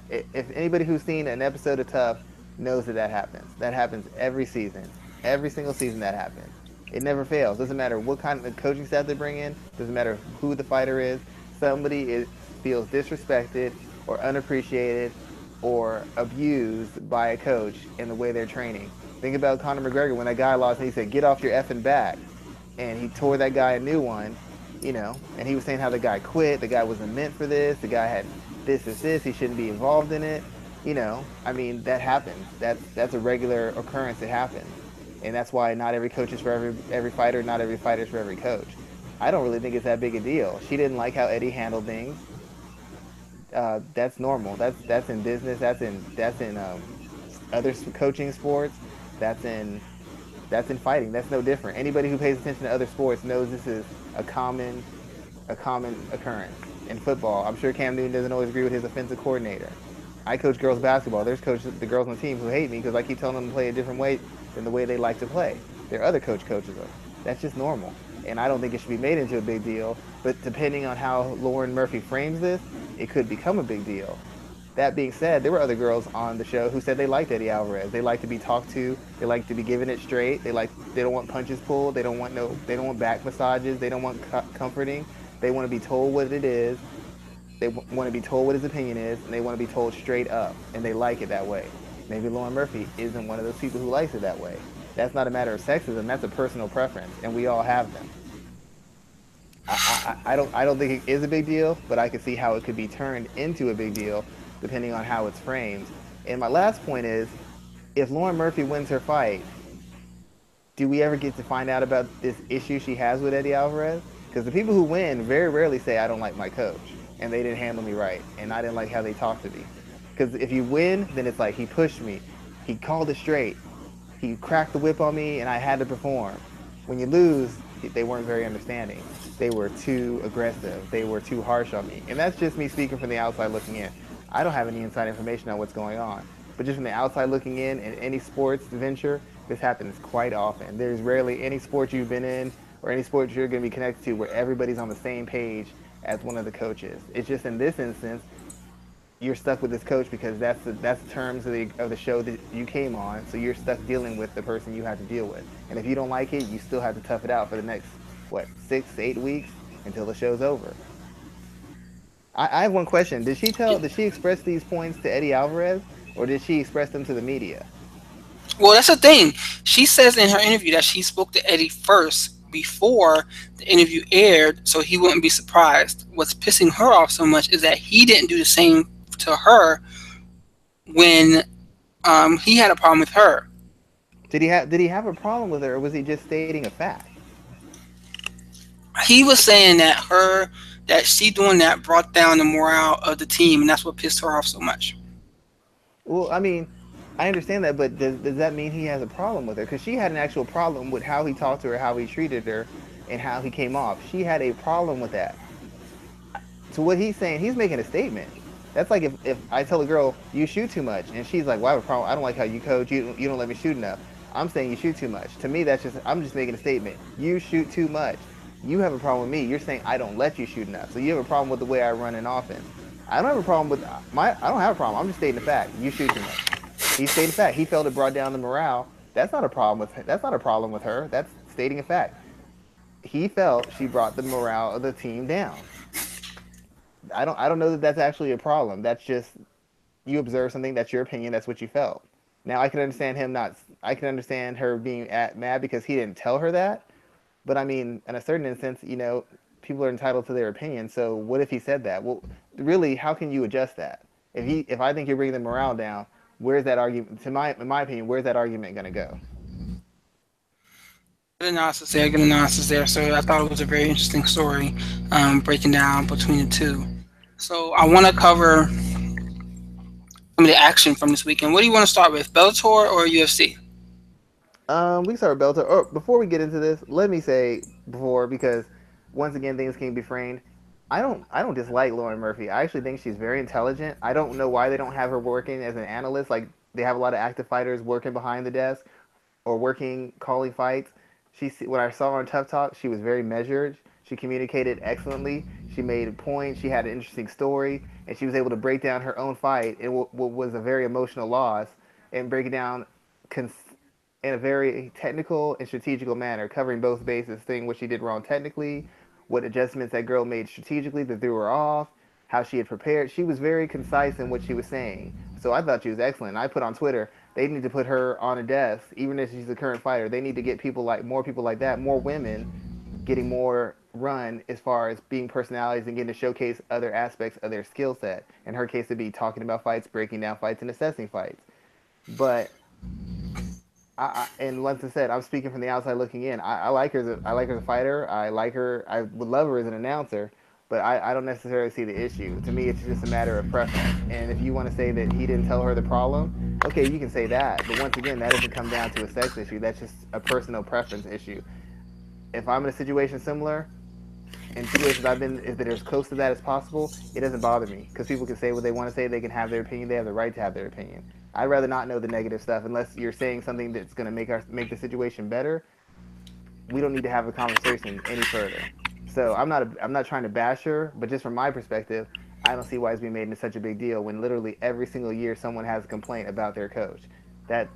B: If anybody who's seen an episode of Tough knows that happens. That happens every season. Every single season that happens. It never fails. Doesn't matter what kind of coaching staff they bring in. Doesn't matter who the fighter is. Feels disrespected or unappreciated or abused by a coach in the way they're training. Think about Conor McGregor when that guy lost and he said, "Get off your effing back." And he tore that guy a new one, and he was saying how the guy quit, the guy wasn't meant for this, the guy had this, he shouldn't be involved in it. I mean, that happens. That's a regular occurrence. It happens. And that's why not every coach is for every fighter, not every fighter is for every coach. I don't really think it's that big a deal. She didn't like how Eddie handled things. That's normal. That's in business. That's in other coaching sports. That's in that's in fighting. That's no different. Anybody who pays attention to other sports knows this is a common occurrence. In football, I'm sure Cam Newton doesn't always agree with his offensive coordinator. I coach girls basketball. There's the girls on the team who hate me because I keep telling them to play a different way than the way they like to play. Their other coaches them. That's just normal. And I don't think it should be made into a big deal. But depending on how Lauren Murphy frames this, it could become a big deal. That being said, there were other girls on the show who said they liked Eddie Alvarez. They like to be talked to. They like to be given it straight. They don't want punches pulled. They don't want back massages. They don't want comforting. They want to be told what it is. They want to be told what his opinion is, and they want to be told straight up, and they like it that way. Maybe Lauren Murphy isn't one of those people who likes it that way. That's not a matter of sexism. That's a personal preference, and we all have them. I don't think it is a big deal, but I could see how it could be turned into a big deal depending on how it's framed. And my last point is, if Lauren Murphy wins her fight, do we ever get to find out about this issue she has with Eddie Alvarez? Because the people who win very rarely say, "I don't like my coach, and they didn't handle me right, and I didn't like how they talked to me." Because if you win, then it's like, he pushed me, he called it straight, he cracked the whip on me, and I had to perform. When you lose, they weren't very understanding. They were too aggressive. They were too harsh on me. And that's just me speaking from the outside looking in. I don't have any inside information on what's going on. But just from the outside looking in any sports venture, this happens quite often. There's rarely any sport you've been in or any sport you're going to be connected to where everybody's on the same page as one of the coaches. It's just in this instance, you're stuck with this coach because that's the terms of the show that you came on. So you're stuck dealing with the person you have to deal with. And if you don't like it, you still have to tough it out for the next 6 to 8 weeks until the show's over. I have one question. Did she express these points to Eddie Alvarez, or did she express them to the media?
A: Well, that's the thing. She says in her interview that she spoke to Eddie first before the interview aired, so he wouldn't be surprised. What's pissing her off so much is that he didn't do the same to her when he had a problem with her.
B: Did he have a problem with her, or was he just stating a fact?
A: He was saying that she doing that brought down the morale of the team, and that's what pissed her off so much.
B: Well, I mean, I understand that, but does that mean he has a problem with her? Because she had an actual problem with how he talked to her, how he treated her, and how he came off. She had a problem with that. So what he's saying, he's making a statement. That's like if I tell a girl you shoot too much, and she's like, "Well, I have a problem. I don't like how you coach. You don't let me shoot enough." I'm saying you shoot too much. To me, that's just I'm just making a statement. You shoot too much. You have a problem with me. You're saying I don't let you shoot enough. So you have a problem with the way I run an offense. I don't have a problem with my. I don't have a problem. I'm just stating the fact. You shoot too much. He's stating the fact. He felt it brought down the morale. That's not a problem with. That's not a problem with her. That's stating a fact. He felt she brought the morale of the team down. I don't know that that's actually a problem. That's just you observe something. That's your opinion. That's what you felt. Now I can understand him not. I can understand her being mad because he didn't tell her that. But I mean, in a certain instance, people are entitled to their opinion. So what if he said that? Well, really, how can you adjust that? If I think you're bringing the morale down, where's that argument? In my opinion, where's that argument going to go?
A: Good analysis there. Good analysis there. So I thought it was a very interesting story, breaking down between the two. So I want to cover some of the action from this weekend. What do you want to start with, Bellator or UFC?
B: We can start with Bellator. Oh, before we get into this, let me say before because once again things can be framed. I don't dislike Lauren Murphy. I actually think she's very intelligent. I don't know why they don't have her working as an analyst. Like they have a lot of active fighters working behind the desk or working calling fights. When I saw her on Tough Talk, she was very measured. She communicated excellently. She made a point. She had an interesting story, and she was able to break down her own fight. What was a very emotional loss, and break it down cons- in a very technical and strategical manner, covering both bases, saying what she did wrong technically, what adjustments that girl made strategically that threw her off, how she had prepared. She was very concise in what she was saying. So I thought she was excellent. I put on Twitter, they need to put her on a desk, even if she's a current fighter. They need to get more people like that, more women getting more run as far as being personalities and getting to showcase other aspects of their skill set. In her case, it'd be talking about fights, breaking down fights, and assessing fights. But and like I said, I'm speaking from the outside looking in. I like her. I like her as a fighter. I like her. I would love her as an announcer. But I don't necessarily see the issue. To me, it's just a matter of preference. And if you want to say that he didn't tell her the problem, okay, you can say that. But once again, that doesn't come down to a sex issue. That's just a personal preference issue. If I'm in a situation similar, in situations I've been, if they're as close to that as possible, it doesn't bother me because people can say what they want to say. They can have their opinion. They have the right to have their opinion. I'd rather not know the negative stuff unless you're saying something that's going to make the situation better. We don't need to have a conversation any further. So I'm not trying to bash her, but just from my perspective, I don't see why it's being made into such a big deal when literally every single year someone has a complaint about their coach. That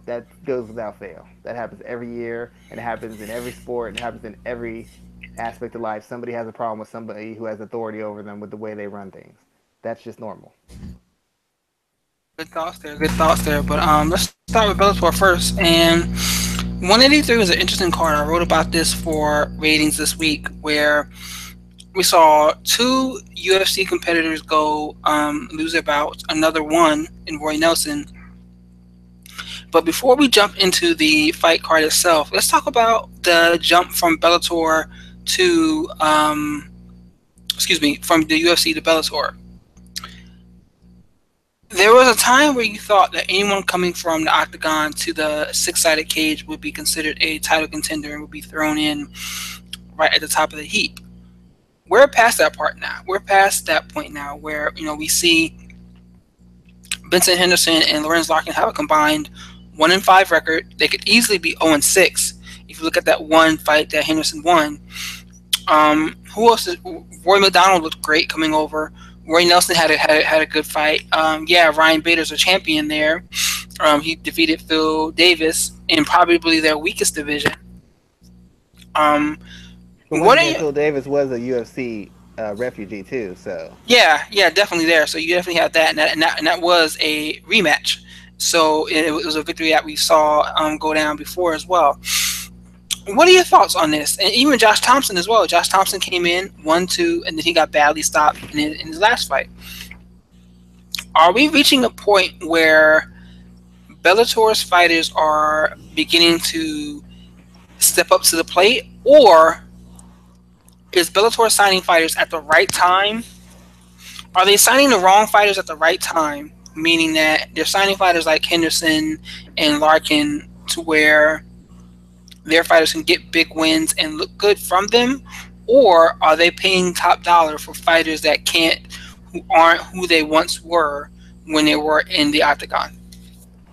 B: goes without fail. That happens every year, and it happens in every sport, and it happens in every aspect of life. Somebody has a problem with somebody who has authority over them with the way they run things. That's just normal.
A: Good thoughts there. Good thoughts there. But let's start with Bellator first. And 183 was an interesting card. I wrote about this for ratings this week, where we saw two UFC competitors go lose their bouts. Another one in Roy Nelson. But before we jump into the fight card itself, let's talk about the jump from Bellator to from the UFC to Bellator. There was a time where you thought that anyone coming from the octagon to the six-sided cage would be considered a title contender and would be thrown in right at the top of the heap. We're past that part now. We're past that point now where we see Benson Henderson and Lorenz Larkin have a combined 1-5 record. They could easily be 0-6 if you look at that one fight that Henderson won. Who else? Roy McDonald looked great coming over. Roy Nelson had a good fight. Ryan Bader's a champion there. He defeated Phil Davis in probably their weakest division.
B: But once
A: What are
B: again,
A: you?
B: Phil Davis was a UFC refugee too, so
A: Yeah, definitely there. So you definitely have that, and that was a rematch. So it was a victory that we saw go down before as well. What are your thoughts on this? And even Josh Thompson as well. Josh Thompson came in 1-2, and then he got badly stopped in his last fight. Are we reaching a point where Bellator's fighters are beginning to step up to the plate, or is Bellator signing fighters at the right time? Are they signing the wrong fighters at the right time, meaning that they're signing fighters like Henderson and Larkin to where their fighters can get big wins and look good from them, or are they paying top dollar for fighters that can't, who aren't who they once were when they were in the octagon?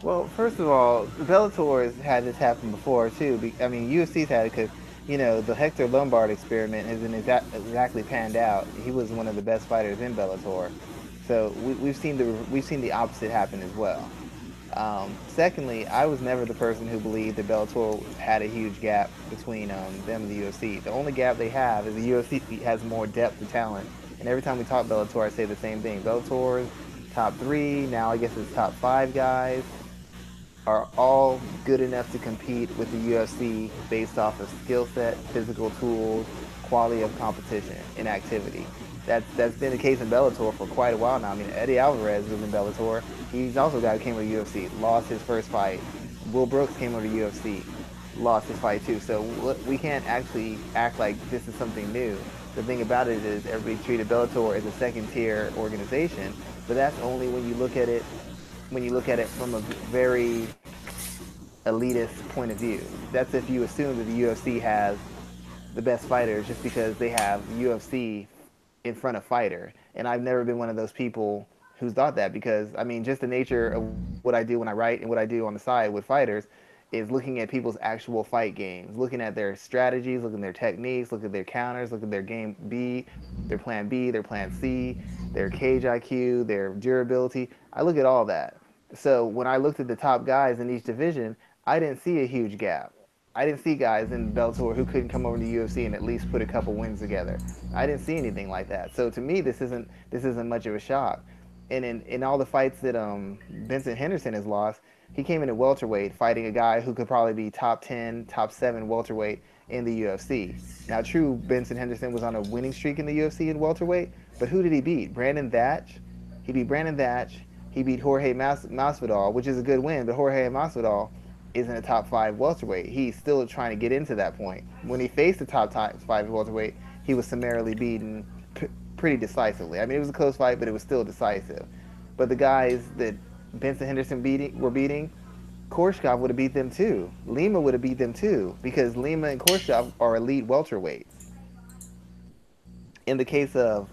B: Well, first of all, Bellator has had this happen before too. I mean, UFC's had it because the Hector Lombard experiment hasn't exactly panned out. He was one of the best fighters in Bellator, so we've seen the opposite happen as well. Secondly, I was never the person who believed that Bellator had a huge gap between them and the UFC. The only gap they have is the UFC has more depth of talent. And every time we talk Bellator, I say the same thing. Bellator's top three, now I guess it's top five guys, are all good enough to compete with the UFC based off of skill set, physical tools, quality of competition, and activity. That's been the case in Bellator for quite a while now. I mean, Eddie Alvarez was in Bellator. He's also a guy who came over to UFC, lost his first fight. Will Brooks came over to UFC, lost his fight too. So we can't actually act like this is something new. The thing about it is everybody treated Bellator as a second tier organization, but that's only when you look at it from a very elitist point of view. That's if you assume that the UFC has the best fighters just because they have UFC in front of fighter. And I've never been one of those people who's thought that because I mean just the nature of what I do when I write and what I do on the side with fighters is looking at people's actual fight games, looking at their strategies, looking at their techniques, looking at their counters, looking at their game B, their plan B, their plan C, their cage IQ, their durability. I look at all that. So when I looked at the top guys in each division, I didn't see a huge gap. I didn't see guys in Bellator who couldn't come over to the UFC and at least put a couple wins together. I didn't see anything like that. So to me, this isn't much of a shock. And in all the fights that Benson Henderson has lost, he came in at welterweight fighting a guy who could probably be top 10, top 7 welterweight in the UFC. Now, true, Benson Henderson was on a winning streak in the UFC in welterweight, but who did he beat? Brandon Thatch. He beat Brandon Thatch. He beat Jorge Masvidal, which is a good win, but Jorge Masvidal isn't a top 5 welterweight. He's still trying to get into that point. When he faced the top 5 welterweight, he was summarily beaten pretty decisively. I mean, it was a close fight, but it was still decisive. But the guys that Benson Henderson were beating, Korshkov would have beat them too. Lima would have beat them too because Lima and Korshkov are elite welterweights. In the case of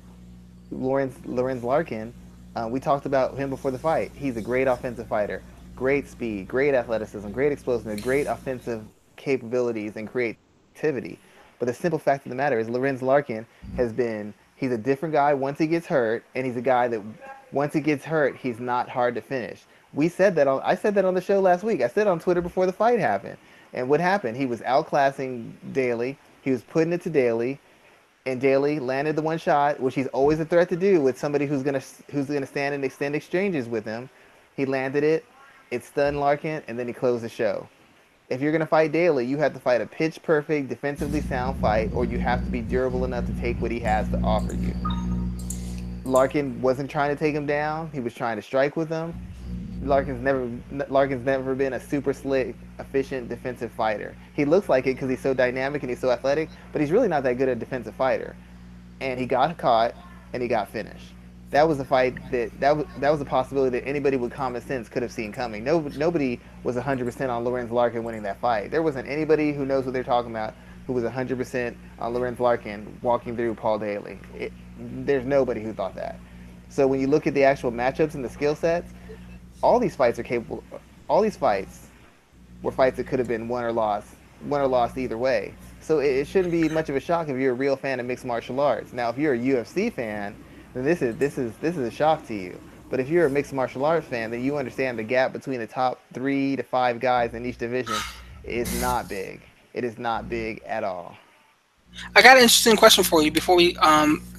B: Lorenz Larkin, we talked about him before the fight. He's a great offensive fighter, great speed, great athleticism, great explosiveness, great offensive capabilities and creativity. But the simple fact of the matter is Lorenz Larkin he's a different guy once he gets hurt, and he's a guy that once he gets hurt, he's not hard to finish. I said that on the show last week. I said on Twitter before the fight happened. And what happened? He was outclassing Daly. He was putting it to Daly, and Daly landed the one shot, which he's always a threat to do with somebody who's gonna stand and extend exchanges with him. He landed it. It stunned Larkin, and then he closed the show. If you're gonna fight Daly, you have to fight a pitch perfect, defensively sound fight, or you have to be durable enough to take what he has to offer you. Larkin wasn't trying to take him down. He was trying to strike with him. Larkin's never been a super slick, efficient defensive fighter. He looks like it because he's so dynamic and he's so athletic, but he's really not that good a defensive fighter. And he got caught and he got finished. That was a fight that was a possibility that anybody with common sense could have seen coming. Nobody was 100% on Lorenz Larkin winning that fight. There wasn't anybody who knows what they're talking about who was 100% on Lorenz Larkin walking through Paul Daly. There's nobody who thought that. So when you look at the actual matchups and the skill sets, all these fights are capable. All these fights were fights that could have been won or lost either way. So it shouldn't be much of a shock if you're a real fan of mixed martial arts. Now, if you're a UFC fan, then this is a shock to you. But if you're a mixed martial arts fan, then you understand the gap between the top 3 to 5 guys in each division is not big. It is not big at all.
A: I got an interesting question for you before we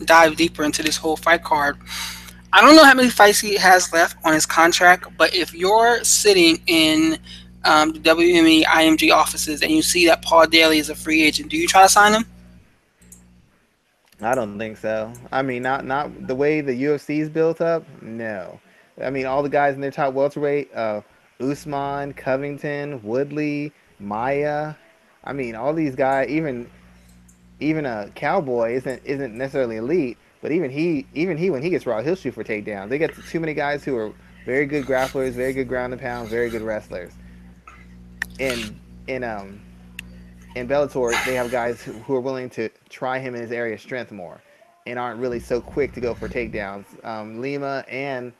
A: dive deeper into this whole fight card. I don't know how many fights he has left on his contract, but if you're sitting in the WME IMG offices and you see that Paul Daly is a free agent, do you try to sign him?
B: I don't think so. I mean, not the way the UFC is built up. No, I mean all the guys in their top welterweight, Usman, Covington, Woodley, Maya. I mean all these guys. Even a Cowboy isn't necessarily elite, but even he when he gets raw, he'll shoot for takedowns. They get too many guys who are Very good grapplers, very good ground and pound, very good wrestlers. In in in Bellator, they have guys who are willing to try him in his area of strength more, and aren't really so quick to go for takedowns. Lima and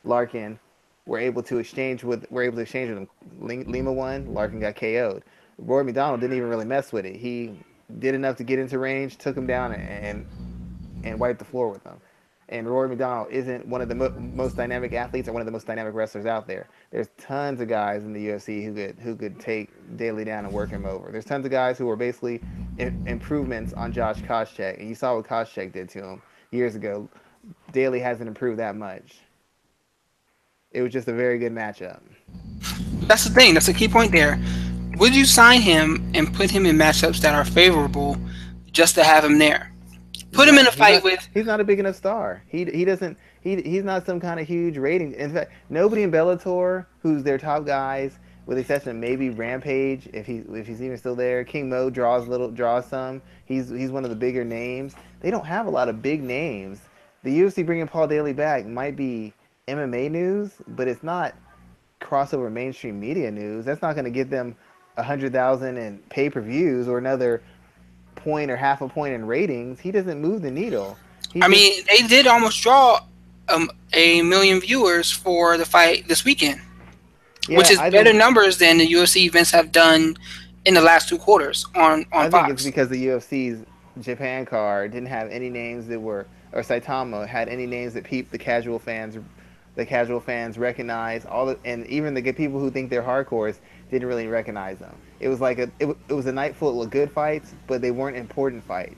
B: Larkin were able to exchange with him. Lima won, Larkin got KO'd. Roy McDonald didn't even really mess with it. He did enough to get into range, took him down, and wiped the floor with him. And Rory McDonald isn't one of the most dynamic athletes or one of the most dynamic wrestlers out there. There's tons of guys in the UFC who could take Daly down and work him over. There's tons of guys who are basically improvements on Josh Koscheck, and you saw what Koscheck did to him years ago. Daly hasn't improved that much. It was just a very good matchup.
A: That's the thing. That's a key point there. Would you sign him and put him in matchups that are favorable just to have him there? Put him in
B: No,
A: a fight with.
B: he's not a big enough star. He doesn't he's not some kind of huge rating. In fact, nobody in Bellator who's their top guys, with the exception of maybe Rampage, if he's even still there. King Mo draws some. He's one of the bigger names. They don't have a lot of big names. The UFC bringing Paul Daly back might be MMA news, but it's not crossover mainstream media news. That's not going to get them 100,000 in pay-per-views or another point or half a point in ratings. He doesn't move the needle. He
A: I
B: just
A: mean, they did almost draw a million viewers for the fight this weekend, which
B: yeah,
A: is better numbers than the UFC events have done in the last 2 quarters on
B: I think it's
A: Fox.
B: because the UFC's Japan card didn't have any names that were, or Saitama had any names that the casual fans recognize. And even the good people who think they're hardcores didn't really recognize them. It was like it was a night full of good fights, but they weren't important fights,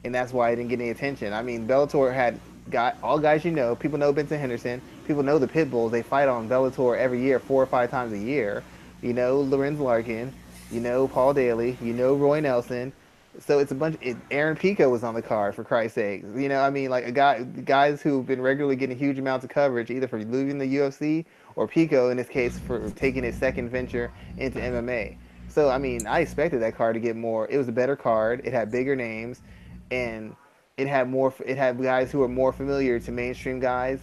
B: and that's why I didn't get any attention. I mean, Bellator had got all guys you know. People know Benson Henderson. People know the Pitbulls. They fight on Bellator every year, 4 or 5 times a year. You know Lorenz Larkin. You know Paul Daly. You know Roy Nelson. So it's a bunch. Aaron Pico was on the card for Christ's sake. You know, I mean, like guys who've been regularly getting huge amounts of coverage, either for leaving the UFC or Pico in this case for taking his second venture into MMA. So I mean, I expected that card to get more. It was a better card. It had bigger names, and it had more. It had guys who were more familiar to mainstream guys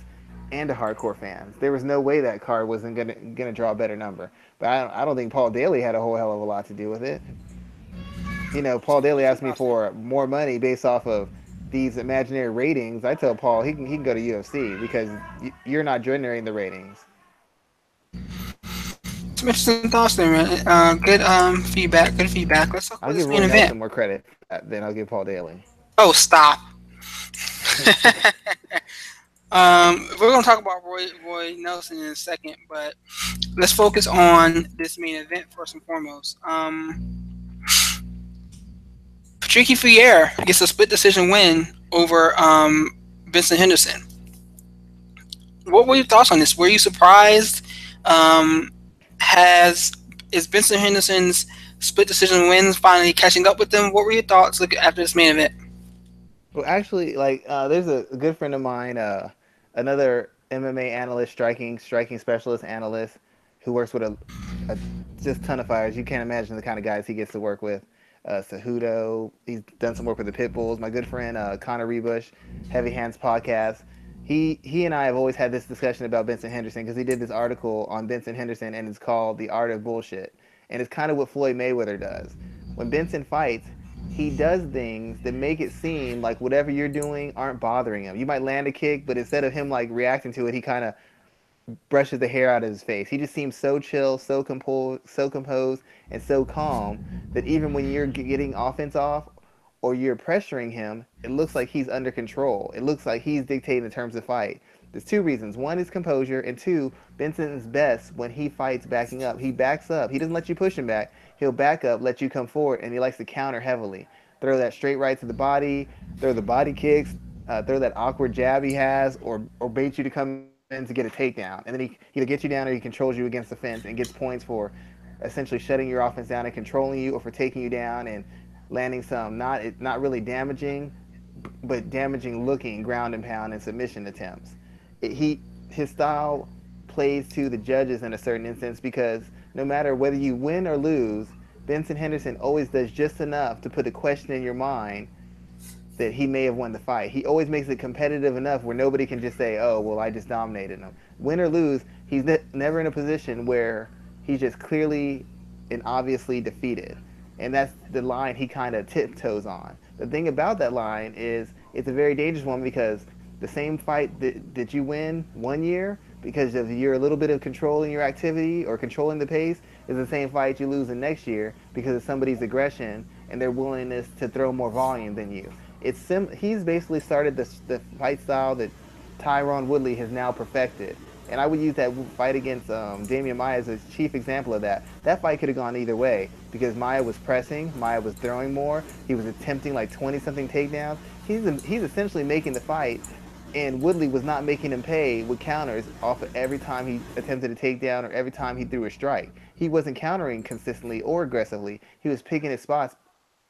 B: and to hardcore fans. There was no way that card wasn't gonna draw a better number. But I don't think Paul Daly had a whole hell of a lot to do with it. You know, Paul Daly asked me for more money based off of these imaginary ratings. I tell Paul he can go to UFC because you're not generating the ratings.
A: Some interesting thoughts there, man. Good feedback. Good feedback. Let's talk
B: I'll
A: about
B: give
A: this main
B: Roy
A: event.
B: Nelson more credit for that than I'll give Paul Daly.
A: Oh, stop. We're gonna talk about Roy Nelson in a second, but let's focus on this main event first and foremost. Patricky Fier gets a split decision win over Vincent Henderson. What were your thoughts on this? Were you surprised? Um, has is Vincent Henderson's split decision wins finally catching up with them? What were your thoughts after this main event?
B: Well, actually, like there's a good friend of mine, another MMA analyst, striking specialist analyst, who works with a just ton of fighters. You can't imagine the kind of guys he gets to work with. Cejudo, he's done some work with the Pitbulls. My good friend Connor Rebush, Heavy Hands podcast. He and I have always had this discussion about Benson Henderson because he did this article on Benson Henderson and it's called "The Art of Bullshit," and it's kind of what Floyd Mayweather does. When Benson fights, he does things that make it seem like whatever you're doing aren't bothering him. You might land a kick, but instead of him like reacting to it, he kind of brushes the hair out of his face. He just seems so chill, so composed, and so calm that even when you're getting offense off or you're pressuring him, it looks like he's under control. It looks like he's dictating the terms of fight. There's two reasons. One is composure, and two, Benson's best when he fights backing up. He backs up. He doesn't let you push him back. He'll back up, let you come forward, and he likes to counter heavily. Throw that straight right to the body, throw the body kicks, throw that awkward jab he has, or bait you to come in to get a takedown. And then he'll get you down or he controls you against the fence and gets points for essentially shutting your offense down and controlling you or for taking you down and landing some not really damaging but damaging looking ground and pound and submission attempts. His style plays to the judges in a certain instance because no matter whether you win or lose, Benson Henderson always does just enough to put a question in your mind that he may have won the fight. He always makes it competitive enough where nobody can just say, "Oh, well, I just dominated him." Win or lose, he's never in a position where he's just clearly and obviously defeated. And that's the line he kind of tiptoes on. The thing about that line is it's a very dangerous one because the same fight that you win one year because of your little bit of controlling your activity or controlling the pace is the same fight you lose the next year because of somebody's aggression and their willingness to throw more volume than you. He's basically started the fight style that Tyron Woodley has now perfected. And I would use that fight against Damian Maia as a chief example of that. That fight could have gone either way because Maia was pressing, Maia was throwing more, he was attempting like 20 something takedowns. He's essentially making the fight, and Woodley was not making him pay with counters off of every time he attempted a takedown or every time he threw a strike. He wasn't countering consistently or aggressively. He was picking his spots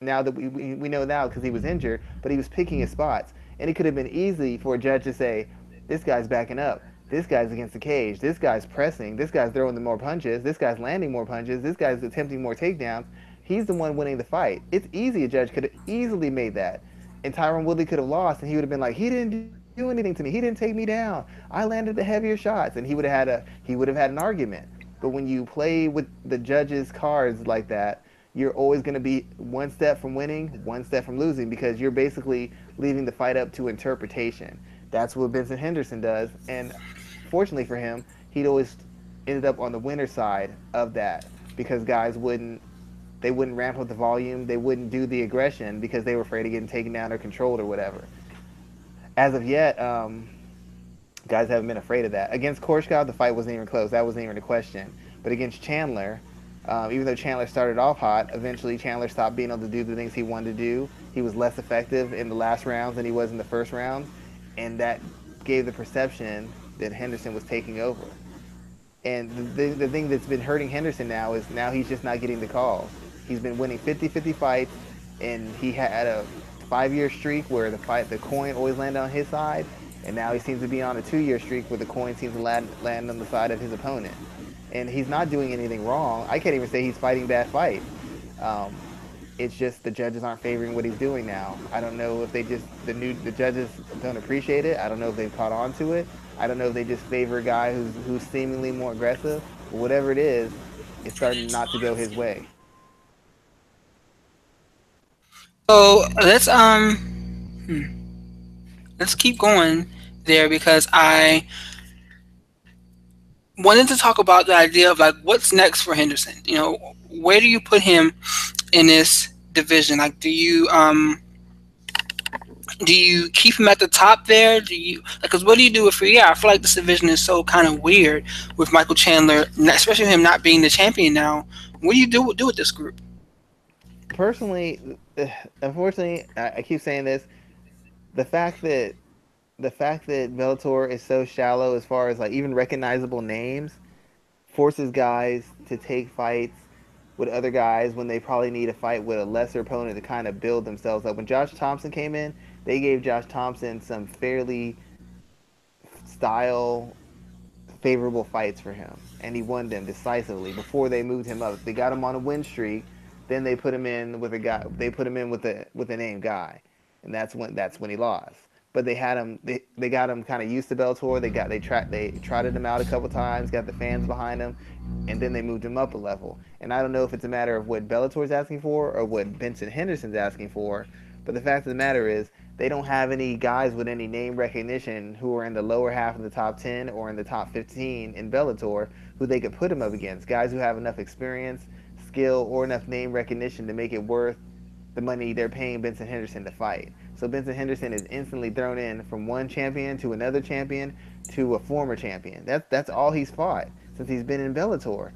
B: now that we know now because he was injured, but he was picking his spots. And it could have been easy for a judge to say, this guy's backing up. This guy's against the cage. This guy's pressing. This guy's throwing the more punches. This guy's landing more punches. This guy's attempting more takedowns. He's the one winning the fight. It's easy. A judge could have easily made that. And Tyron Woodley could have lost, and he would have been like, he didn't do anything to me. He didn't take me down. I landed the heavier shots, and he would have had an argument. But when you play with the judges' cards like that, you're always going to be one step from winning, one step from losing because you're basically leaving the fight up to interpretation. That's what Benson Henderson does, and fortunately for him, he'd always ended up on the winner side of that because guys wouldn't ramp up the volume, they wouldn't do the aggression because they were afraid of getting taken down or controlled or whatever. As of yet, guys haven't been afraid of that. Against Korshkov, the fight wasn't even close. That wasn't even a question. But against Chandler, even though Chandler started off hot, eventually Chandler stopped being able to do the things he wanted to do. He was less effective in the last rounds than he was in the first round, and that gave the perception that Henderson was taking over. And the thing that's been hurting Henderson now is now he's just not getting the calls. He's been winning 50-50 fights, and he had a 5-year streak where the coin always landed on his side, and now he seems to be on a 2-year streak where the coin seems to land on the side of his opponent. And he's not doing anything wrong. I can't even say he's fighting bad fights. Um, it's just the judges aren't favoring what he's doing now. I don't know if the judges don't appreciate it. I don't know if they've caught on to it. I don't know if they just favor a guy who's seemingly more aggressive. But whatever it is, it's starting not to go his way.
A: So let's keep going there because I wanted to talk about the idea of like what's next for Henderson. You know, where do you put him in this division? Like, do you keep him at the top there? Do you because what do you do if I feel like this division is so kind of weird with Michael Chandler, especially him not being the champion now. What do you do with this group?
B: Personally, unfortunately, I keep saying this. The fact that Bellator is so shallow as far as like even recognizable names forces guys to take fights with other guys when they probably need a fight with a lesser opponent to kind of build themselves up. When Josh Thompson came in, they gave Josh Thompson some fairly style favorable fights for him, and he won them decisively before they moved him up. They got him on a win streak, then they put him in with a guy. They put him in with a named guy, and that's when he lost. But they had him. They got him kind of used to Bellator. They trotted him out a couple times, got the fans behind him, and then they moved him up a level. And I don't know if it's a matter of what Bellator's asking for or what Benson Henderson's asking for, but the fact of the matter is they don't have any guys with any name recognition who are in the lower half of the top 10 or in the top 15 in Bellator who they could put him up against. Guys who have enough experience, skill, or enough name recognition to make it worth the money they're paying Benson Henderson to fight. So Benson Henderson is instantly thrown in from one champion to another champion to a former champion. That's all he's fought since he's been in Bellator.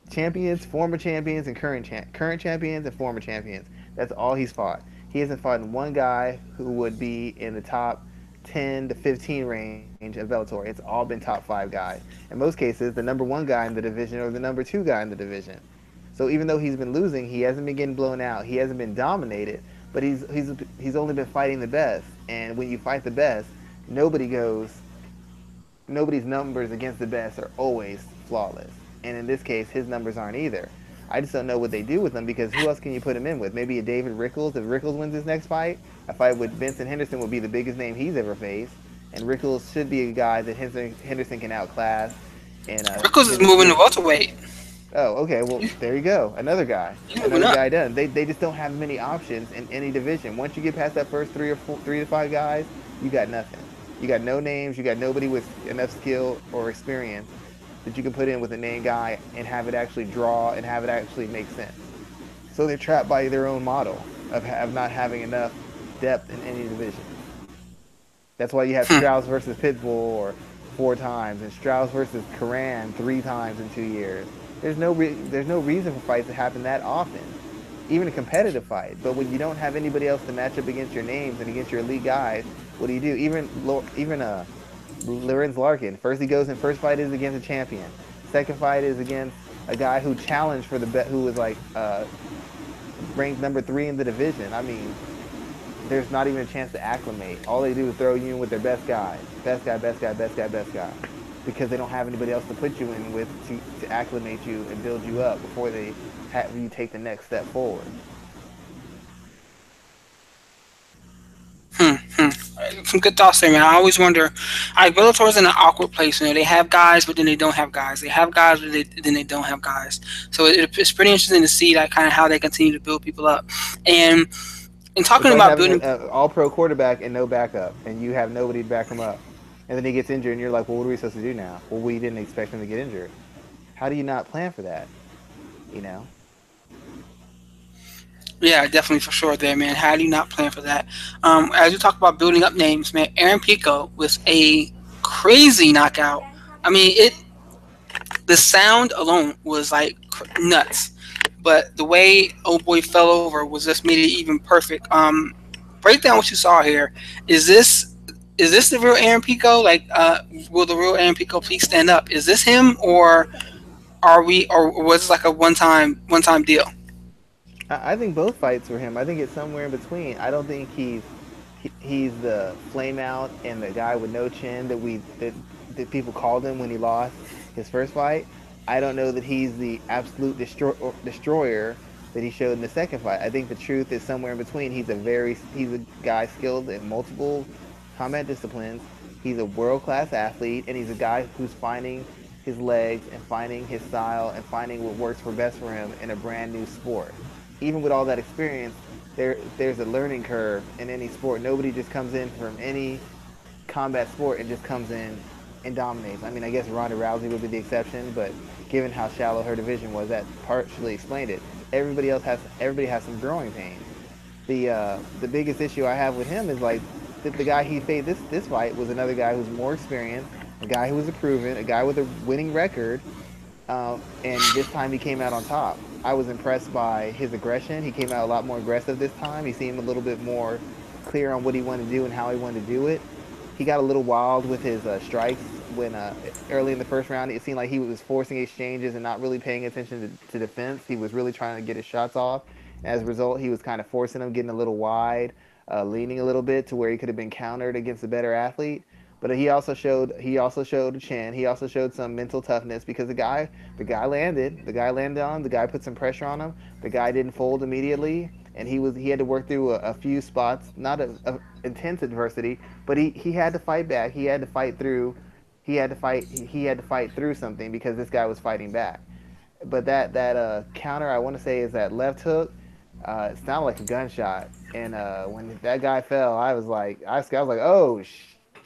B: Champions, former champions, and current champions and former champions. That's all he's fought. He hasn't fought one guy who would be in the top 10 to 15 range of Bellator. It's all been top 5 guys. In most cases, the number 1 guy in the division or the number 2 guy in the division. So even though he's been losing, he hasn't been getting blown out. He hasn't been dominated, but he's only been fighting the best. And when you fight the best, nobody's numbers against the best are always flawless. And in this case, his numbers aren't either. I just don't know what they do with him because who else can you put him in with? Maybe a David Rickles if Rickles wins his next fight, A fight with Vincent Henderson would be the biggest name he's ever faced, and Rickles should be a guy that Henderson can outclass and
A: Rickles is
B: his
A: moving to
B: experience.
A: welterweight.
B: Oh, okay. Well, there you go. Another guy.
A: He's moving
B: Another
A: up.
B: guy done. They just don't have many options in any division. Once you get past that first three to five guys, you got nothing. You got no names. You got nobody with enough skill or experience that you can put in with a name guy and have it actually draw and have it actually make sense. So they're trapped by their own model of not having enough depth in any division. That's why you have
A: Hmm.
B: Strauss versus Pitbull or four times, and Strauss versus Karan three times in 2 years. There's no reason for fights to happen that often, even a competitive fight. But when you don't have anybody else to match up against your names and against your elite guys, what do you do? Even Lorenz Larkin. First he goes in. First fight is against a champion. Second fight is against a guy who challenged for the bet, who was like ranked number three in the division. I mean, there's not even a chance to acclimate. All they do is throw you in with their best guys. Best guy, best guy, best guy, best guy. Because they don't have anybody else to put you in with to acclimate you and build you up before they have you take the next step forward.
A: Hmm. Some good thoughts there, man. I always wonder. Bellator's in an awkward place. They have guys, but then they don't have guys. They have guys, but then they don't have guys. So it's pretty interesting to see that kind of how they continue to build people up. And
B: It's
A: talking
B: like
A: about
B: having
A: building,
B: an all-pro quarterback and no backup, and you have nobody to back him up. And then he gets injured, and you're like, well, what are we supposed to do now? Well, we didn't expect him to get injured. How do you not plan for that? You know?
A: yeah, definitely for sure there, man. How do you not plan for that? As you talk about building up names, man, Aaron Pico was a crazy knockout. I mean, the sound alone was like nuts. But the way old boy fell over was just made it even perfect. Break down what you saw here. Is this is this the real Aaron Pico? Like, will the real Aaron Pico please stand up? Is this him, or or was this like a one time deal?
B: I think both fights were him. I think it's somewhere in between. I don't think he's the flame out and the guy with no chin that people called him when he lost his first fight. I don't know that he's the absolute destroyer that he showed in the second fight. I think the truth is somewhere in between. He's a guy skilled in multiple combat disciplines. He's a world class athlete, and he's a guy who's finding his legs and finding his style and finding what works for best for him in a brand new sport. Even with all that experience, there's a learning curve in any sport. Nobody just comes in from any combat sport and just comes in and dominates. I mean, I guess Ronda Rousey would be the exception, but given how shallow her division was, that partially explained it. Everybody has some growing pains. The biggest issue I have with him is like the guy he faced this fight was another guy who's more experienced, a guy who was a proven, a guy with a winning record, and this time he came out on top. I was impressed by his aggression. He came out a lot more aggressive this time. He seemed a little bit more clear on what he wanted to do and how he wanted to do it. He got a little wild with his strikes when early in the first round it seemed like he was forcing exchanges and not really paying attention to defense. He was really trying to get his shots off. As a result, he was kind of forcing them, getting a little wide, leaning a little bit to where he could have been countered against a better athlete. But he also showed a chin. He also showed some mental toughness because the guy landed on him. The guy put some pressure on him. The guy didn't fold immediately, and he had to work through a few spots, not a intense adversity, but he had to fight back. He had to fight through. He had to fight through something because this guy was fighting back. But that counter I want to say is that left hook. It sounded like a gunshot, and when that guy fell, I was like, oh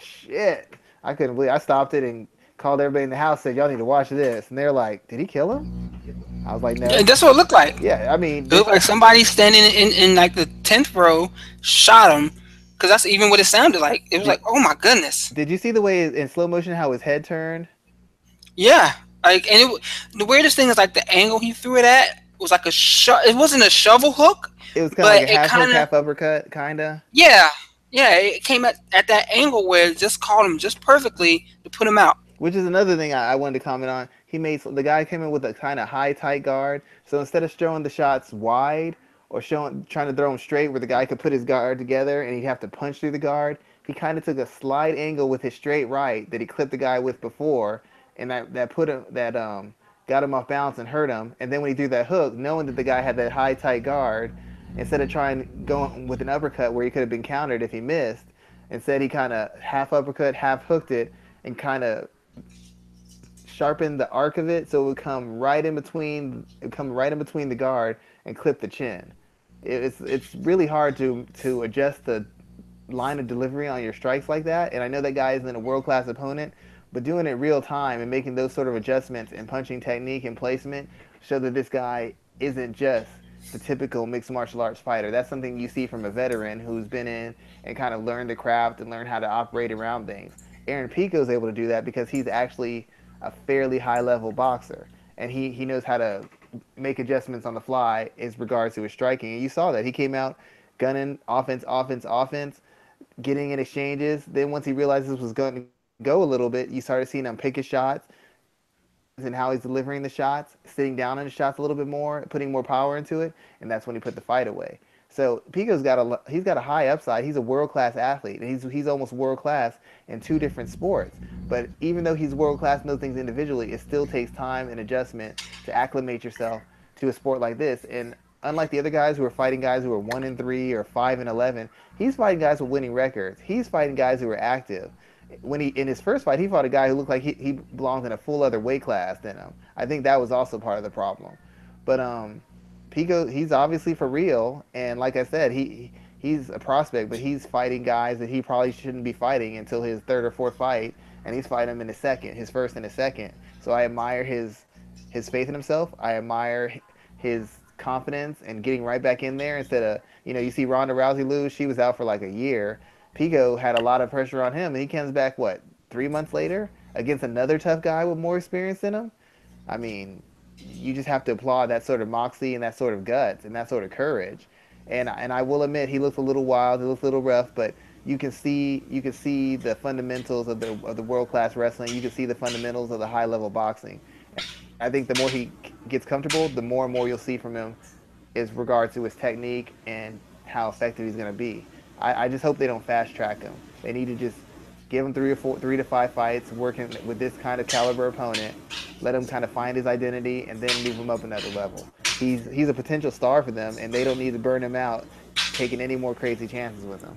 B: shit! I couldn't believe. I stopped it and called everybody in the house. Said y'all need to watch this, and they're like, did he kill him? I was like,
A: And
B: no.
A: that's what it looked like.
B: Yeah, I mean,
A: It looked like somebody standing in like the 10th row shot him, because that's even what it sounded like. It was
B: did
A: like, oh my goodness.
B: did you see the way in slow motion how his head turned?
A: Yeah, like, the weirdest thing is like the angle he threw it at was like it wasn't a shovel hook,
B: It was kind of like
A: but
B: a
A: it
B: half hook,
A: kind of,
B: half uppercut, kinda.
A: yeah, yeah, it came at that angle where it just caught him just perfectly to put him out.
B: Which is another thing I wanted to comment on. The guy came in with a kind of high tight guard. So instead of throwing the shots wide or trying to throw them straight where the guy could put his guard together and he'd have to punch through the guard, he kind of took a slight angle with his straight right that he clipped the guy with before, and that put him that got him off balance and hurt him. And then when he threw that hook, knowing that the guy had that high tight guard, Instead of trying going with an uppercut where he could have been countered if he missed, instead he kind of half uppercut, half hooked it, and kind of sharpened the arc of it so it would come right in between, the guard and clip the chin. It's really hard to adjust the line of delivery on your strikes like that. And I know that guy isn't a world class opponent, but doing it real time and making those sort of adjustments in punching technique and placement show that this guy isn't just the typical mixed martial arts fighter. That's something you see from a veteran who's been in and kind of learned the craft and learned how to operate around things. Aaron Pico's able to do that because he's actually a fairly high level boxer, and he knows how to make adjustments on the fly as regards to his striking. And you saw that he came out gunning offense, offense, offense, getting in exchanges. Then once he realized this was going to go a little bit, you started seeing him pick his shots, and how he's delivering the shots, sitting down on his shots a little bit more, putting more power into it, and that's when he put the fight away. So Pico's got a high upside. He's a world class athlete, and he's almost world class in two different sports. But even though he's world class in those things individually, it still takes time and adjustment to acclimate yourself to a sport like this. And unlike the other guys who are fighting guys who are 1-3 or 5-11, he's fighting guys with winning records. He's fighting guys who are active. When he in his first fight, he fought a guy who looked like he belonged in a full other weight class than him. I think that was also part of the problem. But Pico, he's obviously for real, and like I said, he's a prospect, but he's fighting guys that he probably shouldn't be fighting until his third or fourth fight, and he's fighting them in his first and his second. So I admire his faith in himself. I admire his confidence and getting right back in there instead of, you see Ronda Rousey lose, she was out for like a year. Pico had a lot of pressure on him, and he comes back, what, 3 months later against another tough guy with more experience than him? I mean, you just have to applaud that sort of moxie and that sort of guts and that sort of courage. And I will admit he looks a little wild, he looks a little rough, but you can see the fundamentals of the world class wrestling. You can see the fundamentals of the high level boxing. And I think the more he gets comfortable, the more and more you'll see from him is regards to his technique and how effective he's going to be. I just hope they don't fast track him. They need to just give him 3 to 5 fights working with this kind of caliber opponent. Let him kind of find his identity and then move him up another level. He's a potential star for them, and they don't need to burn him out taking any more crazy chances with him.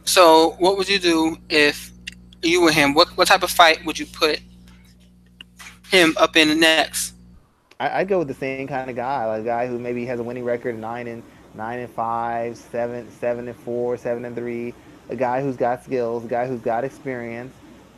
A: So, what would you do if you were him? What type of fight would you put him up in next?
B: I'd go with the same kind of guy, like a guy who maybe has a winning record 9-5, 7-4, 7-3. A guy who's got skills, a guy who's got experience.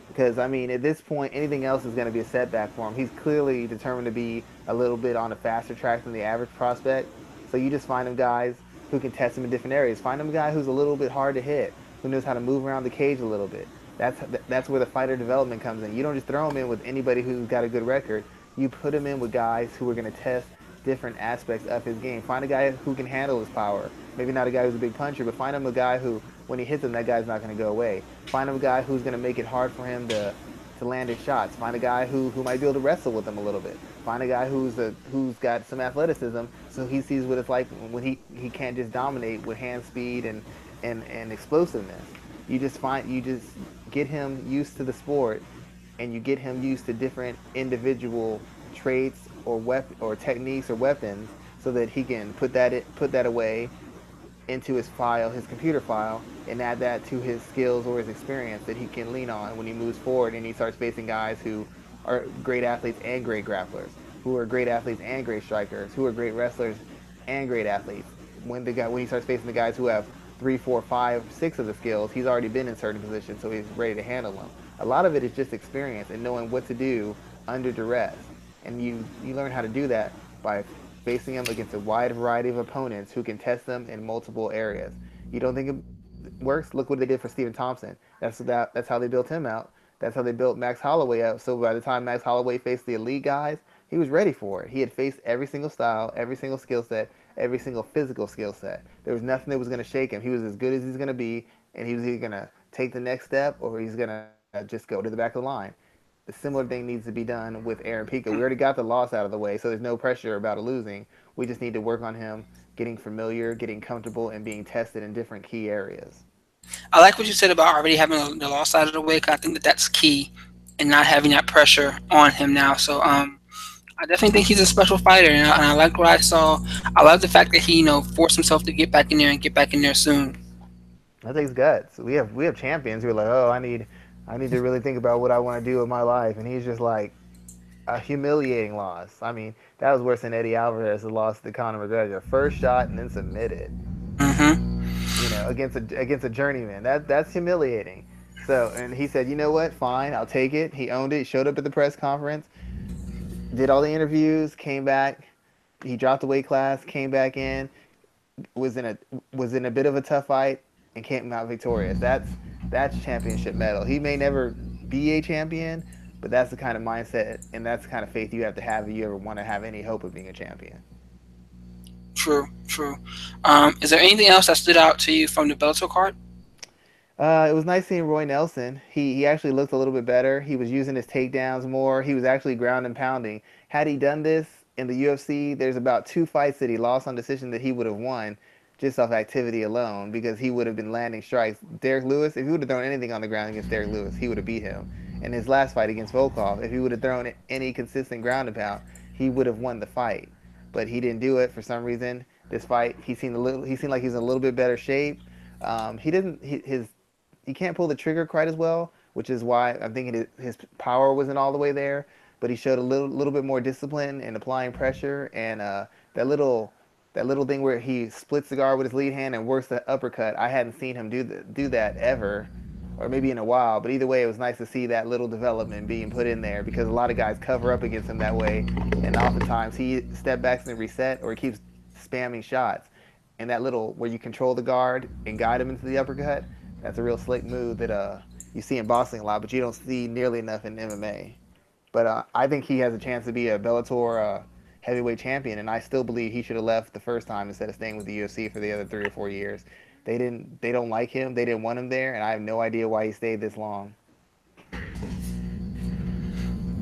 B: Because I mean, at this point, anything else is going to be a setback for him. He's clearly determined to be a little bit on a faster track than the average prospect. So you just find him guys who can test him in different areas. Find him a guy who's a little bit hard to hit, who knows how to move around the cage a little bit. That's where the fighter development comes in. You don't just throw him in with anybody who's got a good record. You put him in with guys who are going to test different aspects of his game. Find a guy who can handle his power. Maybe not a guy who's a big puncher, but find him a guy who, when he hits him, that guy's not going to go away. Find him a guy who's going to make it hard for him to land his shots. Find a guy who might be able to wrestle with him a little bit. Find a guy who's got some athleticism, so he sees what it's like when he can't just dominate with hand speed and explosiveness. You just get him used to the sport, and you get him used to different individual traits or techniques or weapons, so that he can put that away into his computer file, and add that to his skills or his experience that he can lean on when he moves forward and he starts facing guys who are great athletes and great grapplers, who are great athletes and great strikers, who are great wrestlers and great athletes. When he starts facing the guys who have 3, 4, 5, 6 of the skills, he's already been in certain positions, so he's ready to handle them. A lot of it is just experience and knowing what to do under duress, and you learn how to do that by facing them against a wide variety of opponents who can test them in multiple areas. You don't think it works? Look what they did for Stephen Thompson. That's how they built him out. That's how they built Max Holloway out. So by the time Max Holloway faced the elite guys, he was ready for it. He had faced every single style, every single skill set, every single physical skill set. There was nothing that was going to shake him. He was as good as he's going to be, and he was either going to take the next step or he's going to just go to the back of the line. The similar thing needs to be done with Aaron Pico. We already got the loss out of the way, so there's no pressure about losing. We just need to work on him getting familiar, getting comfortable, and being tested in different key areas.
A: I like what you said about already having the loss out of the way. 'Cause I think that that's key, and not having that pressure on him now. So, I definitely think he's a special fighter, and I like what I saw. I love the fact that he, forced himself to get back in there and get back in there soon.
B: That takes guts. We have champions who are like, oh, I need to really think about what I want to do with my life, and he's just like a humiliating loss. I mean, that was worse than Eddie Alvarez's loss to Conor McGregor. First shot and then submitted.
A: Hmm.
B: Against a journeyman. That's humiliating. So, and he said, you know what? Fine, I'll take it. He owned it. Showed up at the press conference, did all the interviews, came back. He dropped the weight class, came back in, was in a was in a bit of a tough fight, and came out victorious. That's championship medal. He may never be a champion, but that's the kind of mindset and that's the kind of faith you have to have if you ever want to have any hope of being a champion.
A: True, true. Is there anything else that stood out to you from the Bellator card?
B: It was nice seeing Roy Nelson. He actually looked a little bit better. He was using his takedowns more. He was actually ground and pounding. Had he done this in the UFC, there's about two fights that he lost on decision that he would have won just off activity alone because he would have been landing strikes. Derek Lewis, if he would have thrown anything on the ground against Derek Lewis, he would have beat him. In his last fight against Volkov, if he would have thrown any consistent ground and pound, he would have won the fight. But he didn't do it for some reason. This fight, he seemed like he was in a little bit better shape. He didn't his he can't pull the trigger quite as well, which is why I'm thinking his power wasn't all the way there. But he showed a little bit more discipline in applying pressure and that little that little thing where he splits the guard with his lead hand and works the uppercut. I hadn't seen him do that ever, or maybe in a while. But either way, it was nice to see that little development being put in there because a lot of guys cover up against him that way, and oftentimes he step backs and reset or he keeps spamming shots. And that little where you control the guard and guide him into the uppercut, that's a real slick move that you see in boxing a lot, but you don't see nearly enough in MMA. But I think he has a chance to be a Bellator heavyweight champion, and I still believe he should have left the first time instead of staying with the UFC for the other 3 or 4 years. They didn't. They don't like him. They didn't want him there, and I have no idea why he stayed this long.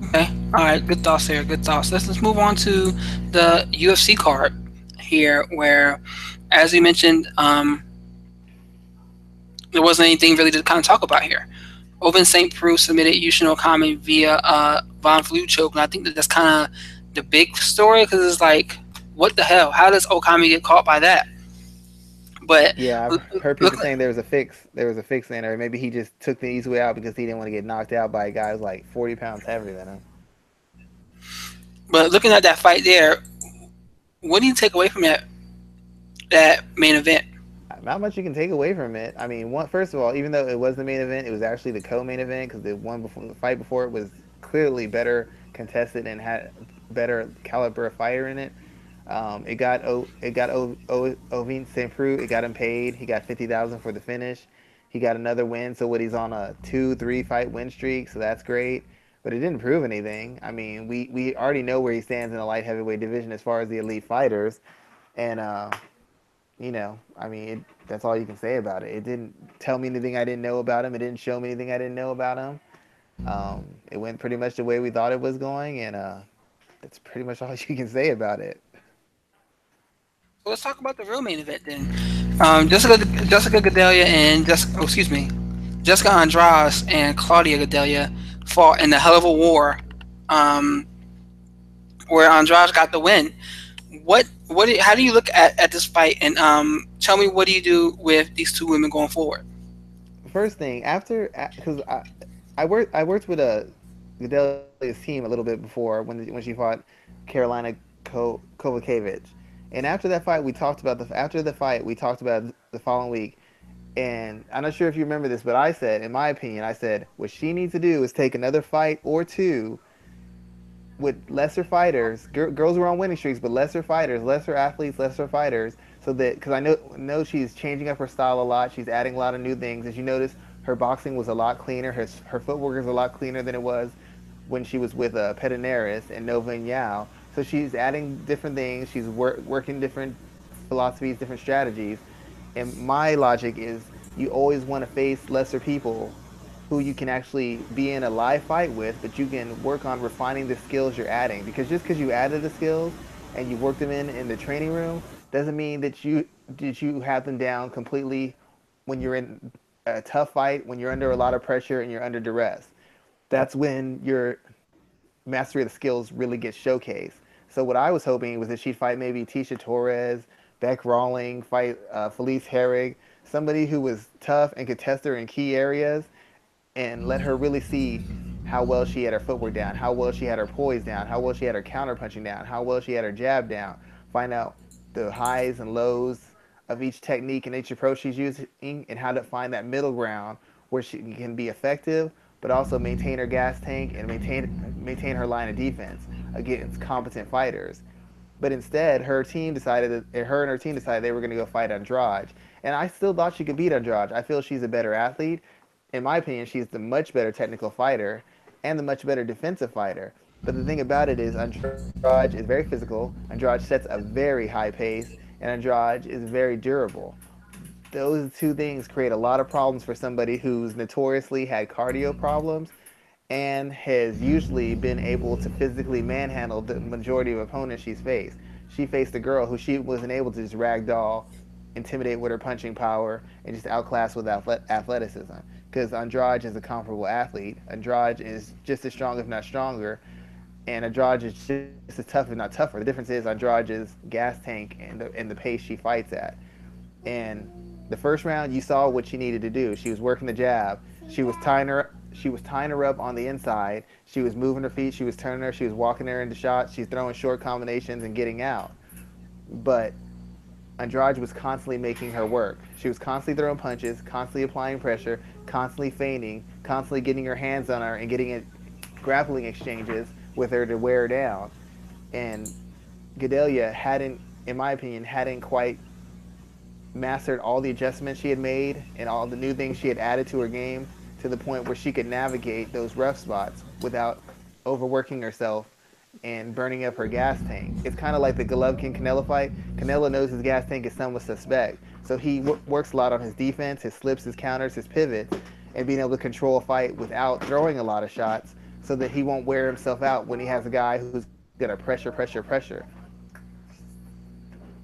A: Okay. All right. Good thoughts here. Good thoughts. Let's move on to the UFC card here, where, as you mentioned, there wasn't anything really to kind of talk about here. Open St.Pruex submitted Yushin Okami via Von Flue choke, and I think that that's kind of the big story because it's like, what the hell? How does Okami get caught by that? But
B: Yeah, I've heard
A: look,
B: people saying there was a fix. There was a fix in there. Maybe he just took the easy way out because he didn't want to get knocked out by a guy who's like 40 pounds heavier than him.
A: but looking at that fight there, what do you take away from that main event?
B: Not much you can take away from it. I mean, first of all, even though it was the main event, it was actually the co-main event because the fight before it was clearly better contested and had better caliber of fighter in it. It got Ovin St. It got him paid. He got 50,000 for the finish. He got another win, so what he's on a 2, 3 fight win streak, so that's great. But it didn't prove anything. I mean, we already know where he stands in the light heavyweight division as far as the elite fighters, and I mean, that's all you can say about it. It didn't tell me anything I didn't know about him. It didn't show me anything I didn't know about him. It went pretty much the way we thought it was going, and that's pretty much all you can say about it.
A: So let's talk about the real main event then. Jessica Gadelia and Jessica Andrade and Claudia Gadelia fought in the hell of a war, um, where Andrade got the win. How do you look at this fight, and tell me, what do you do with these two women going forward?
B: First thing, after because I worked with a Gedalia's team a little bit before when she fought Carolina Kovacevic, and after the fight we talked about the following week, and I'm not sure if you remember this, but I said, in my opinion, I said what she needs to do is take another fight or two with lesser fighters, girls who are on winning streaks, but lesser fighters, lesser athletes, lesser fighters, so that because I know she's changing up her style a lot, she's adding a lot of new things. As you notice, her boxing was a lot cleaner, her footwork is a lot cleaner than it was when she was with Pedinaris and Nova and Yao. So she's adding different things, she's working different philosophies, different strategies. And my logic is you always want to face lesser people who you can actually be in a live fight with, but you can work on refining the skills you're adding. Because just because you added the skills and you worked them in the training room doesn't mean that you have them down completely when you're in a tough fight, when you're under a lot of pressure and you're under duress. That's when you're mastery of the skills really gets showcased. So what I was hoping was that she'd fight maybe Tisha Torres, Beck Rawling, fight Felice Herrig, somebody who was tough and could test her in key areas, and let her really see how well she had her footwork down, how well she had her poise down, how well she had her counter punching down, how well she had her jab down. Find out the highs and lows of each technique and each approach she's using, and how to find that middle ground where she can be effective, but also maintain her gas tank and maintain her line of defense against competent fighters. But instead, her and her team decided they were going to go fight Andrade. And I still thought she could beat Andrade. I feel she's a better athlete. In my opinion, she's the much better technical fighter and the much better defensive fighter. But the thing about it is, Andrade is very physical. Andrade sets a very high pace, and Andrade is very durable. Those two things create a lot of problems for somebody who's notoriously had cardio problems and has usually been able to physically manhandle the majority of opponents she's faced. She faced a girl who she wasn't able to just ragdoll, intimidate with her punching power, and just outclass with athleticism. Because Andrade is a comparable athlete. Andrade is just as strong, if not stronger, and Andrade is just as tough, if not tougher. The difference is Andrade's gas tank and the pace she fights at. And the first round, you saw what she needed to do. She was working the jab. She was tying her up on the inside. She was moving her feet. She was turning her. She was walking her into shots. She's throwing short combinations and getting out. But Andrade was constantly making her work. She was constantly throwing punches, constantly applying pressure, constantly feigning, constantly getting her hands on her and getting it grappling exchanges with her to wear her down. And Gadelia hadn't, in my opinion, hadn't quite mastered all the adjustments she had made and all the new things she had added to her game to the point where she could navigate those rough spots without overworking herself and burning up her gas tank. It's kind of like the Golovkin Canelo fight. Canelo knows his gas tank is somewhat suspect, so he works a lot on his defense, his slips, his counters, his pivots, and being able to control a fight without throwing a lot of shots so that he won't wear himself out when he has a guy who's going to pressure.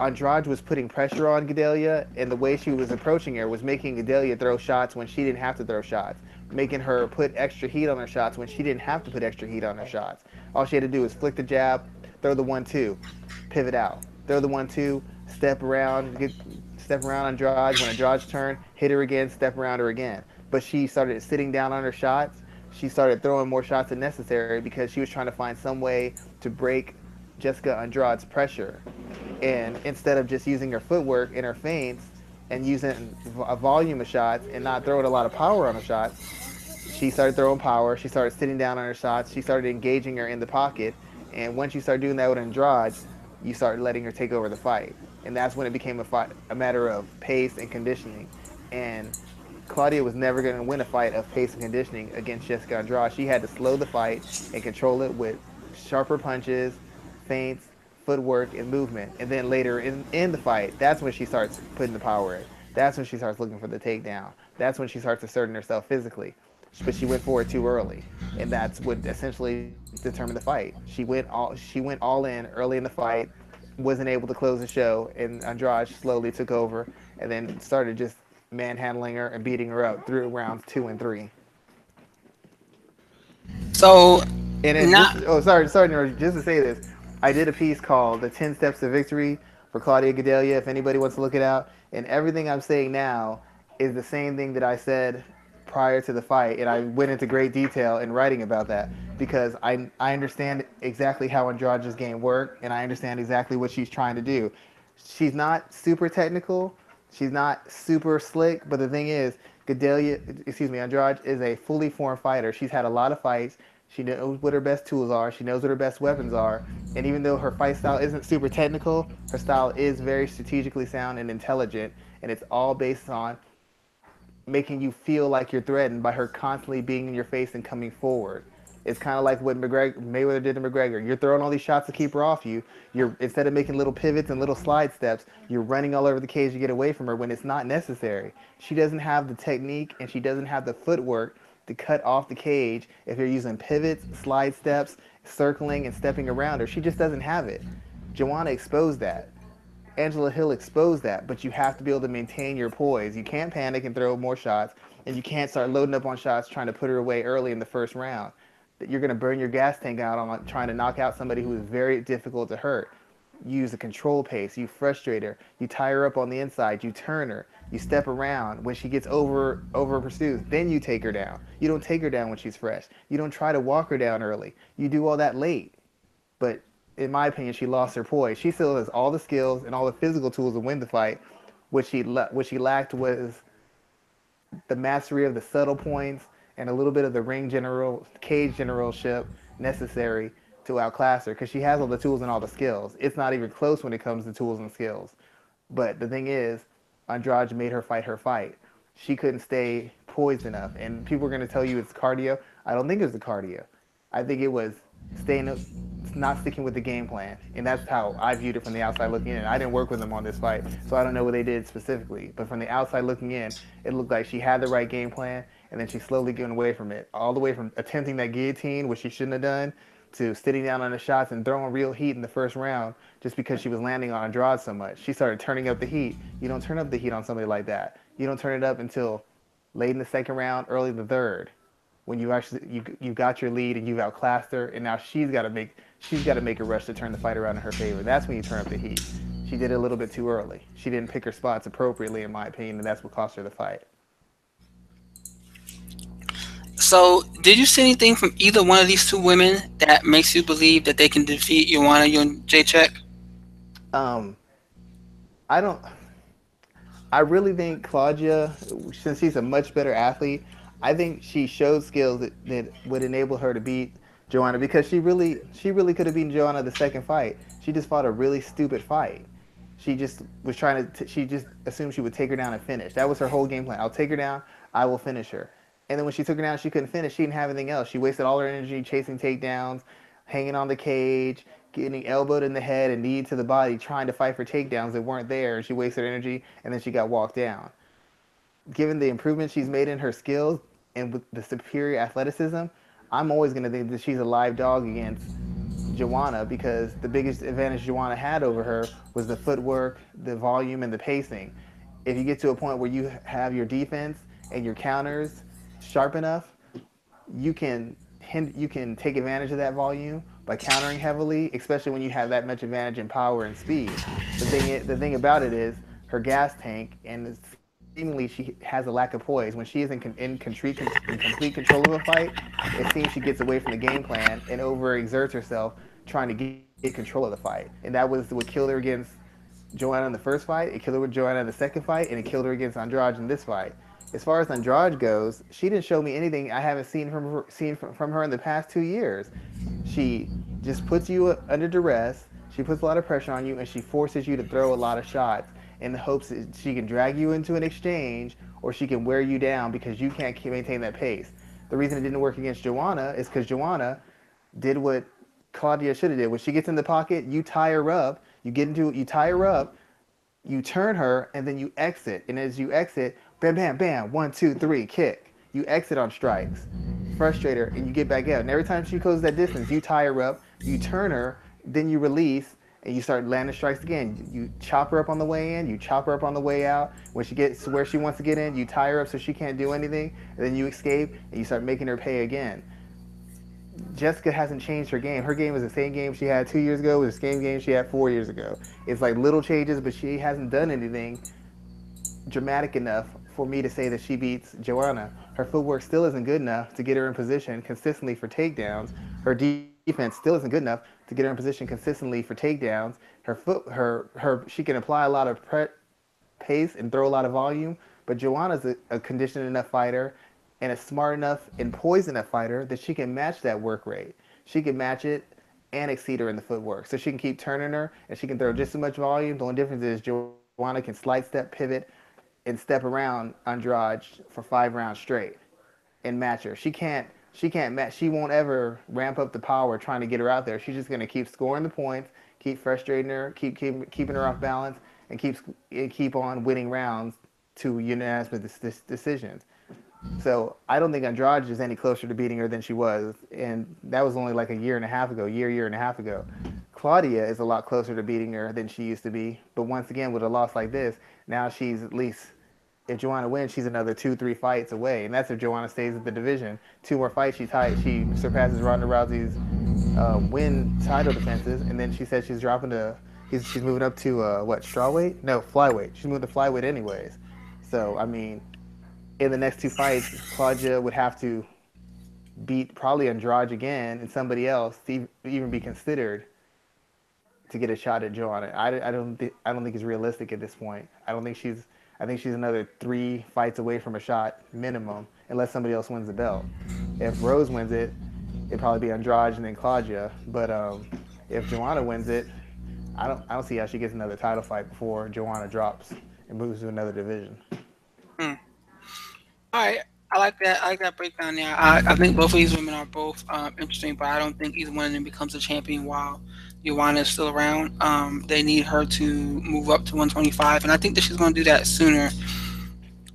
B: Andrade was putting pressure on Gadelia, and the way she was approaching her was making Gadelia throw shots when she didn't have to throw shots, making her put extra heat on her shots when she didn't have to put extra heat on her shots. All she had to do was flick the jab, throw the 1-2, pivot out, throw the 1-2, step around Andrade. When Andrade's turn, hit her again, step around her again. But she started sitting down on her shots. She started throwing more shots than necessary because she was trying to find some way to break Jessica Andrade's pressure. And instead of just using her footwork and her feints and using a volume of shots and not throwing a lot of power on her shots, she started throwing power. She started sitting down on her shots. She started engaging her in the pocket. And once you start doing that with Andrade, you start letting her take over the fight. And that's when it became a matter of pace and conditioning. And Claudia was never going to win a fight of pace and conditioning against Jessica Andrade. She had to slow the fight and control it with sharper punches, feints, footwork, and movement. And then later in the fight, that's when she starts putting the power in. That's when she starts looking for the takedown. That's when she starts asserting herself physically. But she went for it too early, and that's what essentially determined the fight. She went all in early in the fight, wasn't able to close the show, and Andrade slowly took over, and then started just manhandling her and beating her up through rounds 2 and 3.
A: So
B: And it
A: not
B: just sorry, just to say this, I did a piece called "The 10 Steps to Victory" for Claudia Gadelia. If anybody wants to look it out, and everything I'm saying now is the same thing that I said prior to the fight, and I went into great detail in writing about that because I understand exactly how Andrade's game worked, and I understand exactly what she's trying to do. She's not super technical, she's not super slick, but the thing is, Andrade is a fully formed fighter. She's had a lot of fights. She knows what her best tools are. She knows what her best weapons are. And even though her fight style isn't super technical, her style is very strategically sound and intelligent. And it's all based on making you feel like you're threatened by her constantly being in your face and coming forward. It's kind of like what Mayweather did to McGregor. You're throwing all these shots to keep her off you. You're instead of making little pivots and little slide steps, you're running all over the cage to get away from her when it's not necessary. She doesn't have the technique and she doesn't have the footwork to cut off the cage if you're using pivots, slide steps, circling, and stepping around her. She just doesn't have it. Joanna exposed that. Angela Hill exposed that, but you have to be able to maintain your poise. You can't panic and throw more shots, and you can't start loading up on shots trying to put her away early in the first round. that you're going to burn your gas tank out on trying to knock out somebody who is very difficult to hurt. You use a control pace, you frustrate her, you tie her up on the inside, you turn her, you step around. When she gets over pursues, then you take her down. You don't take her down when she's fresh. You don't try to walk her down early. You do all that late. But in my opinion, she lost her poise. She still has all the skills and all the physical tools to win the fight. What she lacked was the mastery of the subtle points and a little bit of the cage generalship necessary to outclass her because she has all the tools and all the skills. It's not even close when it comes to tools and skills. But the thing is, Andrade made her fight her fight. She couldn't stay poised enough. And people are going to tell you it's cardio. I don't think it was the cardio. I think it was staying, not sticking with the game plan. And that's how I viewed it from the outside looking in. I didn't work with them on this fight, so I don't know what they did specifically. But from the outside looking in, it looked like she had the right game plan, and then she slowly getting away from it. All the way from attempting that guillotine, which she shouldn't have done, to sitting down on the shots and throwing real heat in the first round just because she was landing on Andrade so much. She started turning up the heat. You don't turn up the heat on somebody like that. You don't turn it up until late in the second round, early the third, when you got your lead and you've outclassed her, and now she's got to make a rush to turn the fight around in her favor. That's when you turn up the heat. She did it a little bit too early. She didn't pick her spots appropriately, in my opinion, and that's what cost her the fight.
A: So, did you see anything from either one of these two women that makes you believe that they can defeat Joanna Jacek?
B: Um, I don't. I really think Claudia, since she's a much better athlete, I think she showed skills that would enable her to beat Joanna because she really could have beaten Joanna the second fight. She just fought a really stupid fight. She just was trying to. She just assumed she would take her down and finish. That was her whole game plan. I'll take her down. I will finish her. And then when she took her down, she couldn't finish. She didn't have anything else. She wasted all her energy chasing takedowns, hanging on the cage, getting elbowed in the head and knee to the body, trying to fight for takedowns that weren't there. She wasted energy, and then she got walked down. Given the improvements she's made in her skills and with the superior athleticism, I'm always going to think that she's a live dog against Joanna because the biggest advantage Joanna had over her was the footwork, the volume, and the pacing. If you get to a point where you have your defense and your counters sharp enough, you can take advantage of that volume by countering heavily, especially when you have that much advantage in power and speed. The thing about it is her gas tank, and seemingly she has a lack of poise. When she is in complete control of a fight, it seems she gets away from the game plan and overexerts herself trying to get control of the fight. And that was what killed her against Joanna in the first fight. It killed her with Joanna in the second fight, and it killed her against Andrade in this fight. As far as Andrade goes, she didn't show me anything I haven't seen from her in the past 2 years. She just puts you under duress. She puts a lot of pressure on you, and she forces you to throw a lot of shots in the hopes that she can drag you into an exchange or she can wear you down because you can't maintain that pace. The reason it didn't work against Joanna is because Joanna did what Claudia should have did. When she gets in the pocket, you tie her up. You tie her up, you turn her, and then you exit. And as you exit, bam, bam, bam, 1, 2, 3, kick. You exit on strikes, frustrate her, and you get back out. And every time she closes that distance, you tie her up, you turn her, then you release, and you start landing strikes again. You chop her up on the way in, you chop her up on the way out. When she gets to where she wants to get in, you tie her up so she can't do anything, and then you escape, and you start making her pay again. Jessica hasn't changed her game. Her game is the same game she had 2 years ago. It was the same game she had 4 years ago. It's like little changes, but she hasn't done anything dramatic enough for me to say that she beats Joanna. Her footwork still isn't good enough to get her in position consistently for takedowns. Her defense still isn't good enough to get her in position consistently for takedowns. She can apply a lot of pace and throw a lot of volume, but Joanna's a conditioned enough fighter and a smart enough and poised enough fighter that she can match that work rate. She can match it and exceed her in the footwork. So she can keep turning her and she can throw just as much volume. The only difference is Joanna can slide step, pivot, and step around Andrade for 5 rounds straight and match her. She can't match. She won't ever ramp up the power trying to get her out there. She's just gonna keep scoring the points, keep frustrating her, keeping her off balance, and keep on winning rounds to unanimous decisions. So I don't think Andrade is any closer to beating her than she was, and that was only like a year and a half ago, year and a half ago. Claudia is a lot closer to beating her than she used to be, but once again, with a loss like this, now she's at least if Joanna wins, she's another 2, 3 fights away, and that's if Joanna stays in the division. 2 more fights, she surpasses Ronda Rousey's win title defenses, and then she said she's dropping to she's moving up to what, strawweight? No, flyweight. She's moving to flyweight anyways. So I mean, in the next 2 fights, Claudia would have to beat probably Andrade again and somebody else to even be considered to get a shot at Joanna. I don't think it's realistic at this point. I think she's another 3 fights away from a shot minimum, unless somebody else wins the belt. If Rose wins it, it'd probably be Andrade and then Claudia. But if Joanna wins it, I don't see how she gets another title fight before Joanna drops and moves to another division.
A: Hmm. All right. I like that. I like that breakdown there. I think both of these women are both interesting, but I don't think either one of them becomes a champion while Joanna is still around. They need her to move up to 125, and I think that she's going to do that sooner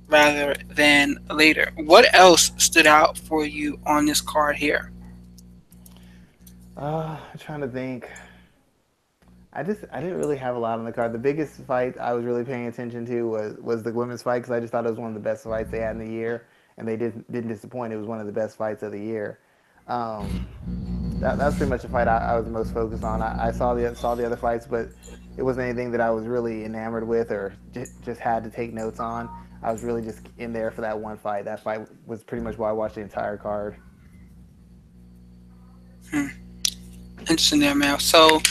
A: rather than later. What else stood out for you on this card here?
B: I'm trying to think. I didn't really have a lot on the card. The biggest fight I was really paying attention to was the women's fight because I just thought it was one of the best fights they had in the year, and they didn't disappoint. It was one of the best fights of the year. Um, that was pretty much the fight I was most focused on. I saw the other fights, but it wasn't anything that I was really enamored with or just had to take notes on. I was really just in there for that one fight. That fight was pretty much why I watched the entire card.
A: Hmm. Interesting there, Mel. So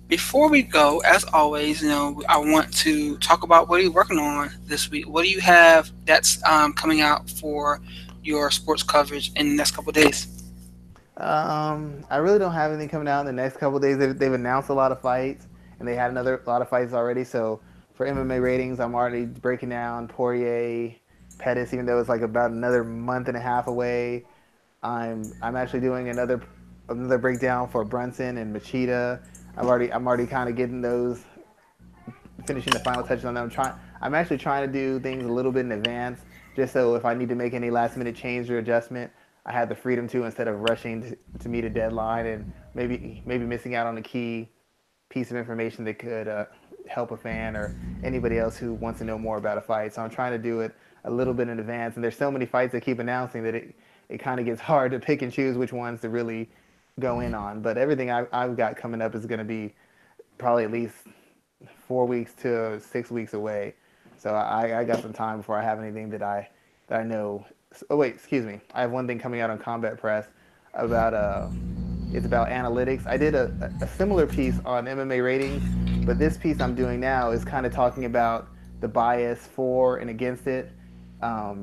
A: before we go, as always, I want to talk about what are you working on this week. What do you have that's coming out for your sports coverage in the next couple of days?
B: I really don't have anything coming out in the next couple of days. They've announced a lot of fights, and they had another lot of fights already. So for MMA ratings, I'm already breaking down Poirier, Pettis, even though it's like about another month and a half away. I'm actually doing another breakdown for Brunson and Machida. I'm already kind of getting those, finishing the final touches on them. I'm actually trying to do things a little bit in advance, just so if I need to make any last minute change or adjustment, I have the freedom to instead of rushing to meet a deadline and maybe missing out on a key piece of information that could help a fan or anybody else who wants to know more about a fight. So I'm trying to do it a little bit in advance. And there's so many fights they keep announcing that it kind of gets hard to pick and choose which ones to really go in on. But everything I've got coming up is going to be probably at least 4 weeks to 6 weeks away. So I got some time before I have anything that I know. Oh wait, excuse me. I have one thing coming out on Combat Press about it's about analytics. I did a similar piece on MMA ratings, but this piece I'm doing now is kind of talking about the bias for and against it.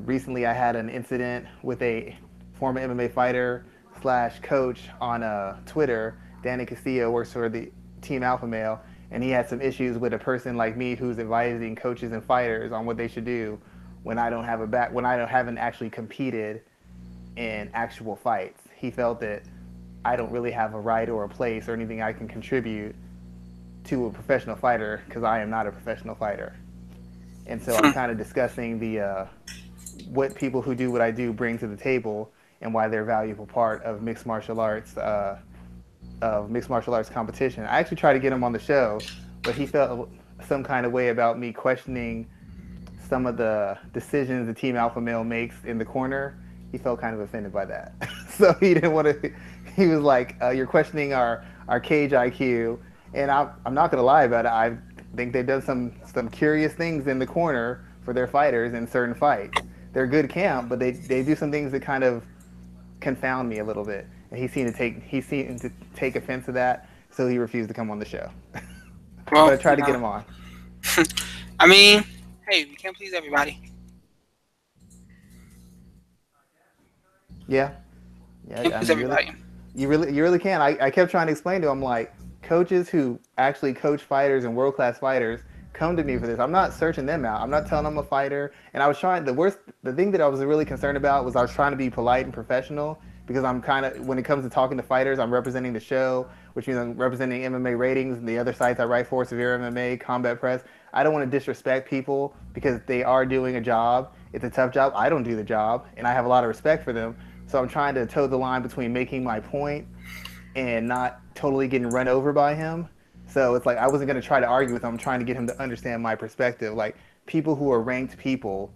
B: Recently, I had an incident with a former MMA fighter slash coach on Twitter. Danny Castillo works for the Team Alpha Male, and he had some issues with a person like me who's advising coaches and fighters on what they should do when I don't have a back when I don't haven't actually competed in actual fights. He felt that I don't really have a right or a place or anything I can contribute to a professional fighter because I am not a professional fighter. And so I'm kind of discussing the what people who do what I do bring to the table and why they're a valuable part of mixed martial arts competition. I actually tried to get him on the show, but he felt some kind of way about me questioning some of the decisions the Team Alpha Male makes in the corner. He felt kind of offended by that, so he didn't want to. He was like, "You're questioning our cage IQ," and I'm not gonna lie about it. I think they've done some curious things in the corner for their fighters in certain fights. They're good camp, but they do some things that kind of confound me a little bit. And he seemed to take offense to that, so he refused to come on the show. But
A: Well,
B: I tried to get him on.
A: I mean, hey, we can't please everybody.
B: Yeah,
A: Can't
B: yeah. I
A: please
B: mean,
A: everybody.
B: you really can. I kept trying to explain to him like coaches who actually coach fighters and world class fighters come to me for this. I'm not searching them out. I'm not telling them I'm a fighter. And I was trying the thing that I was really concerned about was I was trying to be polite and professional because I'm kind of when it comes to talking to fighters, I'm representing the show, which means I'm representing MMA ratings and the other sites I write for, Severe MMA, Combat Press. I don't want to disrespect people because they are doing a job. It's a tough job. I don't do the job, and I have a lot of respect for them. So I'm trying to toe the line between making my point and not totally getting run over by him. So I wasn't going to try to argue with him. I'm trying to get him to understand my perspective. Like people who are ranked people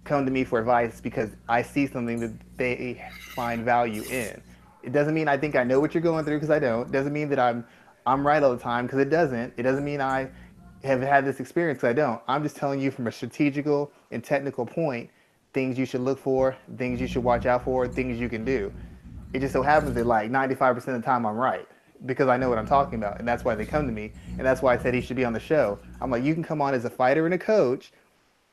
B: come to me for advice because I see something that they find value in. It doesn't mean I think I know what you're going through because I don't. It doesn't mean that I'm right all the time because it doesn't. It doesn't mean I have had this experience because I don't. I'm just telling you from a strategical and technical point things you should look for, things you should watch out for, things you can do. It just so happens that like 95% of the time I'm right because I know what I'm talking about, and that's why they come to me, and that's why I said he should be on the show. I'm like, you can come on as a fighter and a coach,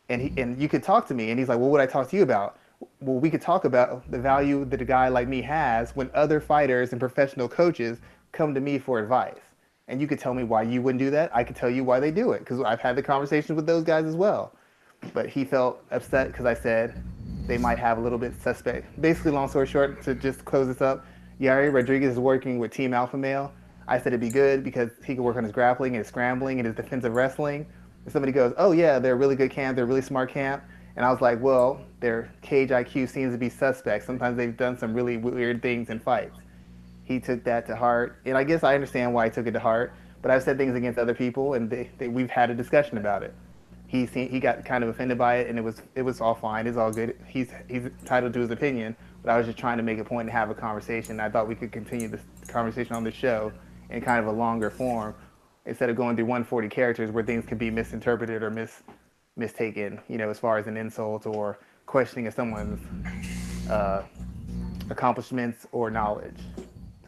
B: and you could talk to me. And he's like, what would I talk to you about? Well, we could talk about the value that a guy like me has when other fighters and professional coaches come to me for advice. And you could tell me why you wouldn't do that. I could tell you why they do it because I've had the conversations with those guys as well. But he felt upset because I said they might have a little bit suspect. Basically, long story short, to just close this up, Yari Rodriguez is working with Team Alpha Male. I said it'd be good because he could work on his grappling and his scrambling and his defensive wrestling. And somebody goes, "Oh yeah, they're a really good camp. They're a really smart camp." And I was like, "Well, their cage IQ seems to be suspect. Sometimes they've done some really weird things in fights." He took that to heart, and I guess I understand why he took it to heart. But I've said things against other people, and we've had a discussion about it. He got kind of offended by it, and it was all fine. It's all good. He's entitled to his opinion, but I was just trying to make a point and have a conversation. I thought we could continue this conversation on the show in kind of a longer form instead of going through 140 characters where things could be misinterpreted or mistaken. As far as an insult or questioning of someone's uh, accomplishments or knowledge.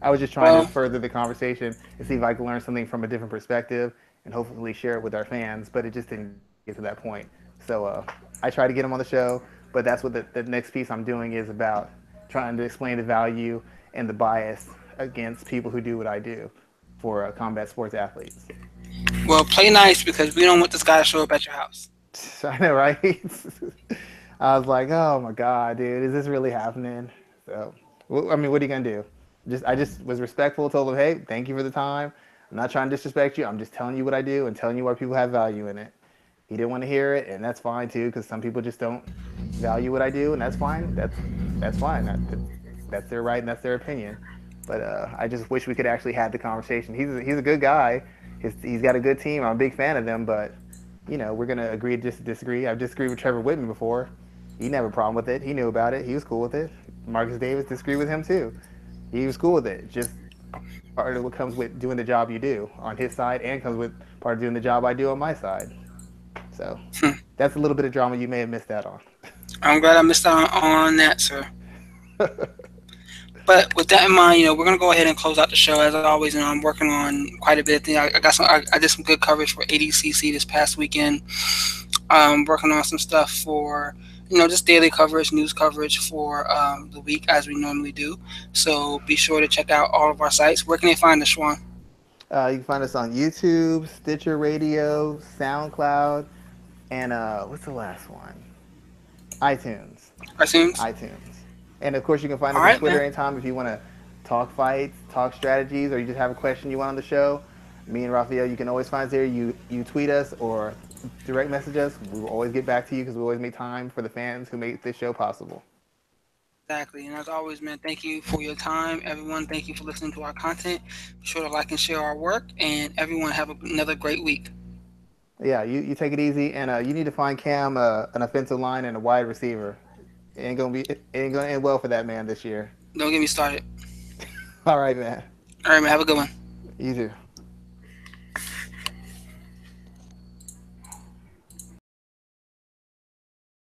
B: I was just trying to
A: Well,
B: further the conversation and see if I could learn something from a different perspective and hopefully share it with our fans, but it just didn't get to that point. So I tried to get him on the show, but that's what the next piece I'm doing is about, trying to explain the value and the bias against people who do what I do for combat sports athletes.
A: well, play nice because we don't want this guy to show up at your house.
B: I know, right? I was like, oh my god, dude, is this really happening? So, I mean, what are you gonna do? I just was respectful, told him, hey, thank you for the time. I'm not trying to disrespect you. I'm just telling you what I do and telling you why people have value in it. He didn't want to hear it, and that's fine too, because some people just don't value what I do, and that's fine. That's fine. That's their right and that's their opinion. But I just wish we could actually have the conversation. He's a good guy. He's got a good team. I'm a big fan of them, but we're gonna agree to disagree. I've disagreed with Trevor Whitman before. He didn't have a problem with it. He knew about it. He was cool with it. Marcus Davis disagreed with him too. He was cool with it. Just part of what comes with doing the job you do on his side, and comes with part of doing the job I do on my side. So that's a little bit of drama you may have missed out on.
A: I'm glad I missed out on that, sir. But with that in mind, we're gonna go ahead and close out the show as always. I'm working on quite a bit of things. I got some. I did some good coverage for ADCC this past weekend. Working on some stuff for just daily coverage, news coverage for the week as we normally do. So be sure to check out all of our sites. Where can they find us, Schwan?
B: You can find us on YouTube, Stitcher Radio, SoundCloud, and what's the last one? iTunes.
A: iTunes.
B: iTunes. And of course, you can find
A: All
B: us on
A: right,
B: Twitter
A: man.
B: anytime if you want to talk fights, talk strategies, or you just have a question you want on the show. Me and Rafael, you can always find us there. You tweet us or direct message us. We will always get back to you because we always make time for the fans who make this show possible.
A: Exactly. And as always, man, thank you for your time. Everyone, thank you for listening to our content. Be sure to like and share our work. And everyone, have another great week.
B: Yeah, you take it easy, and you need to find Cam an offensive line and a wide receiver. It ain't gonna end well for that man this year.
A: Don't get me started.
B: All right, man.
A: All right, man. Have a good one.
B: You too.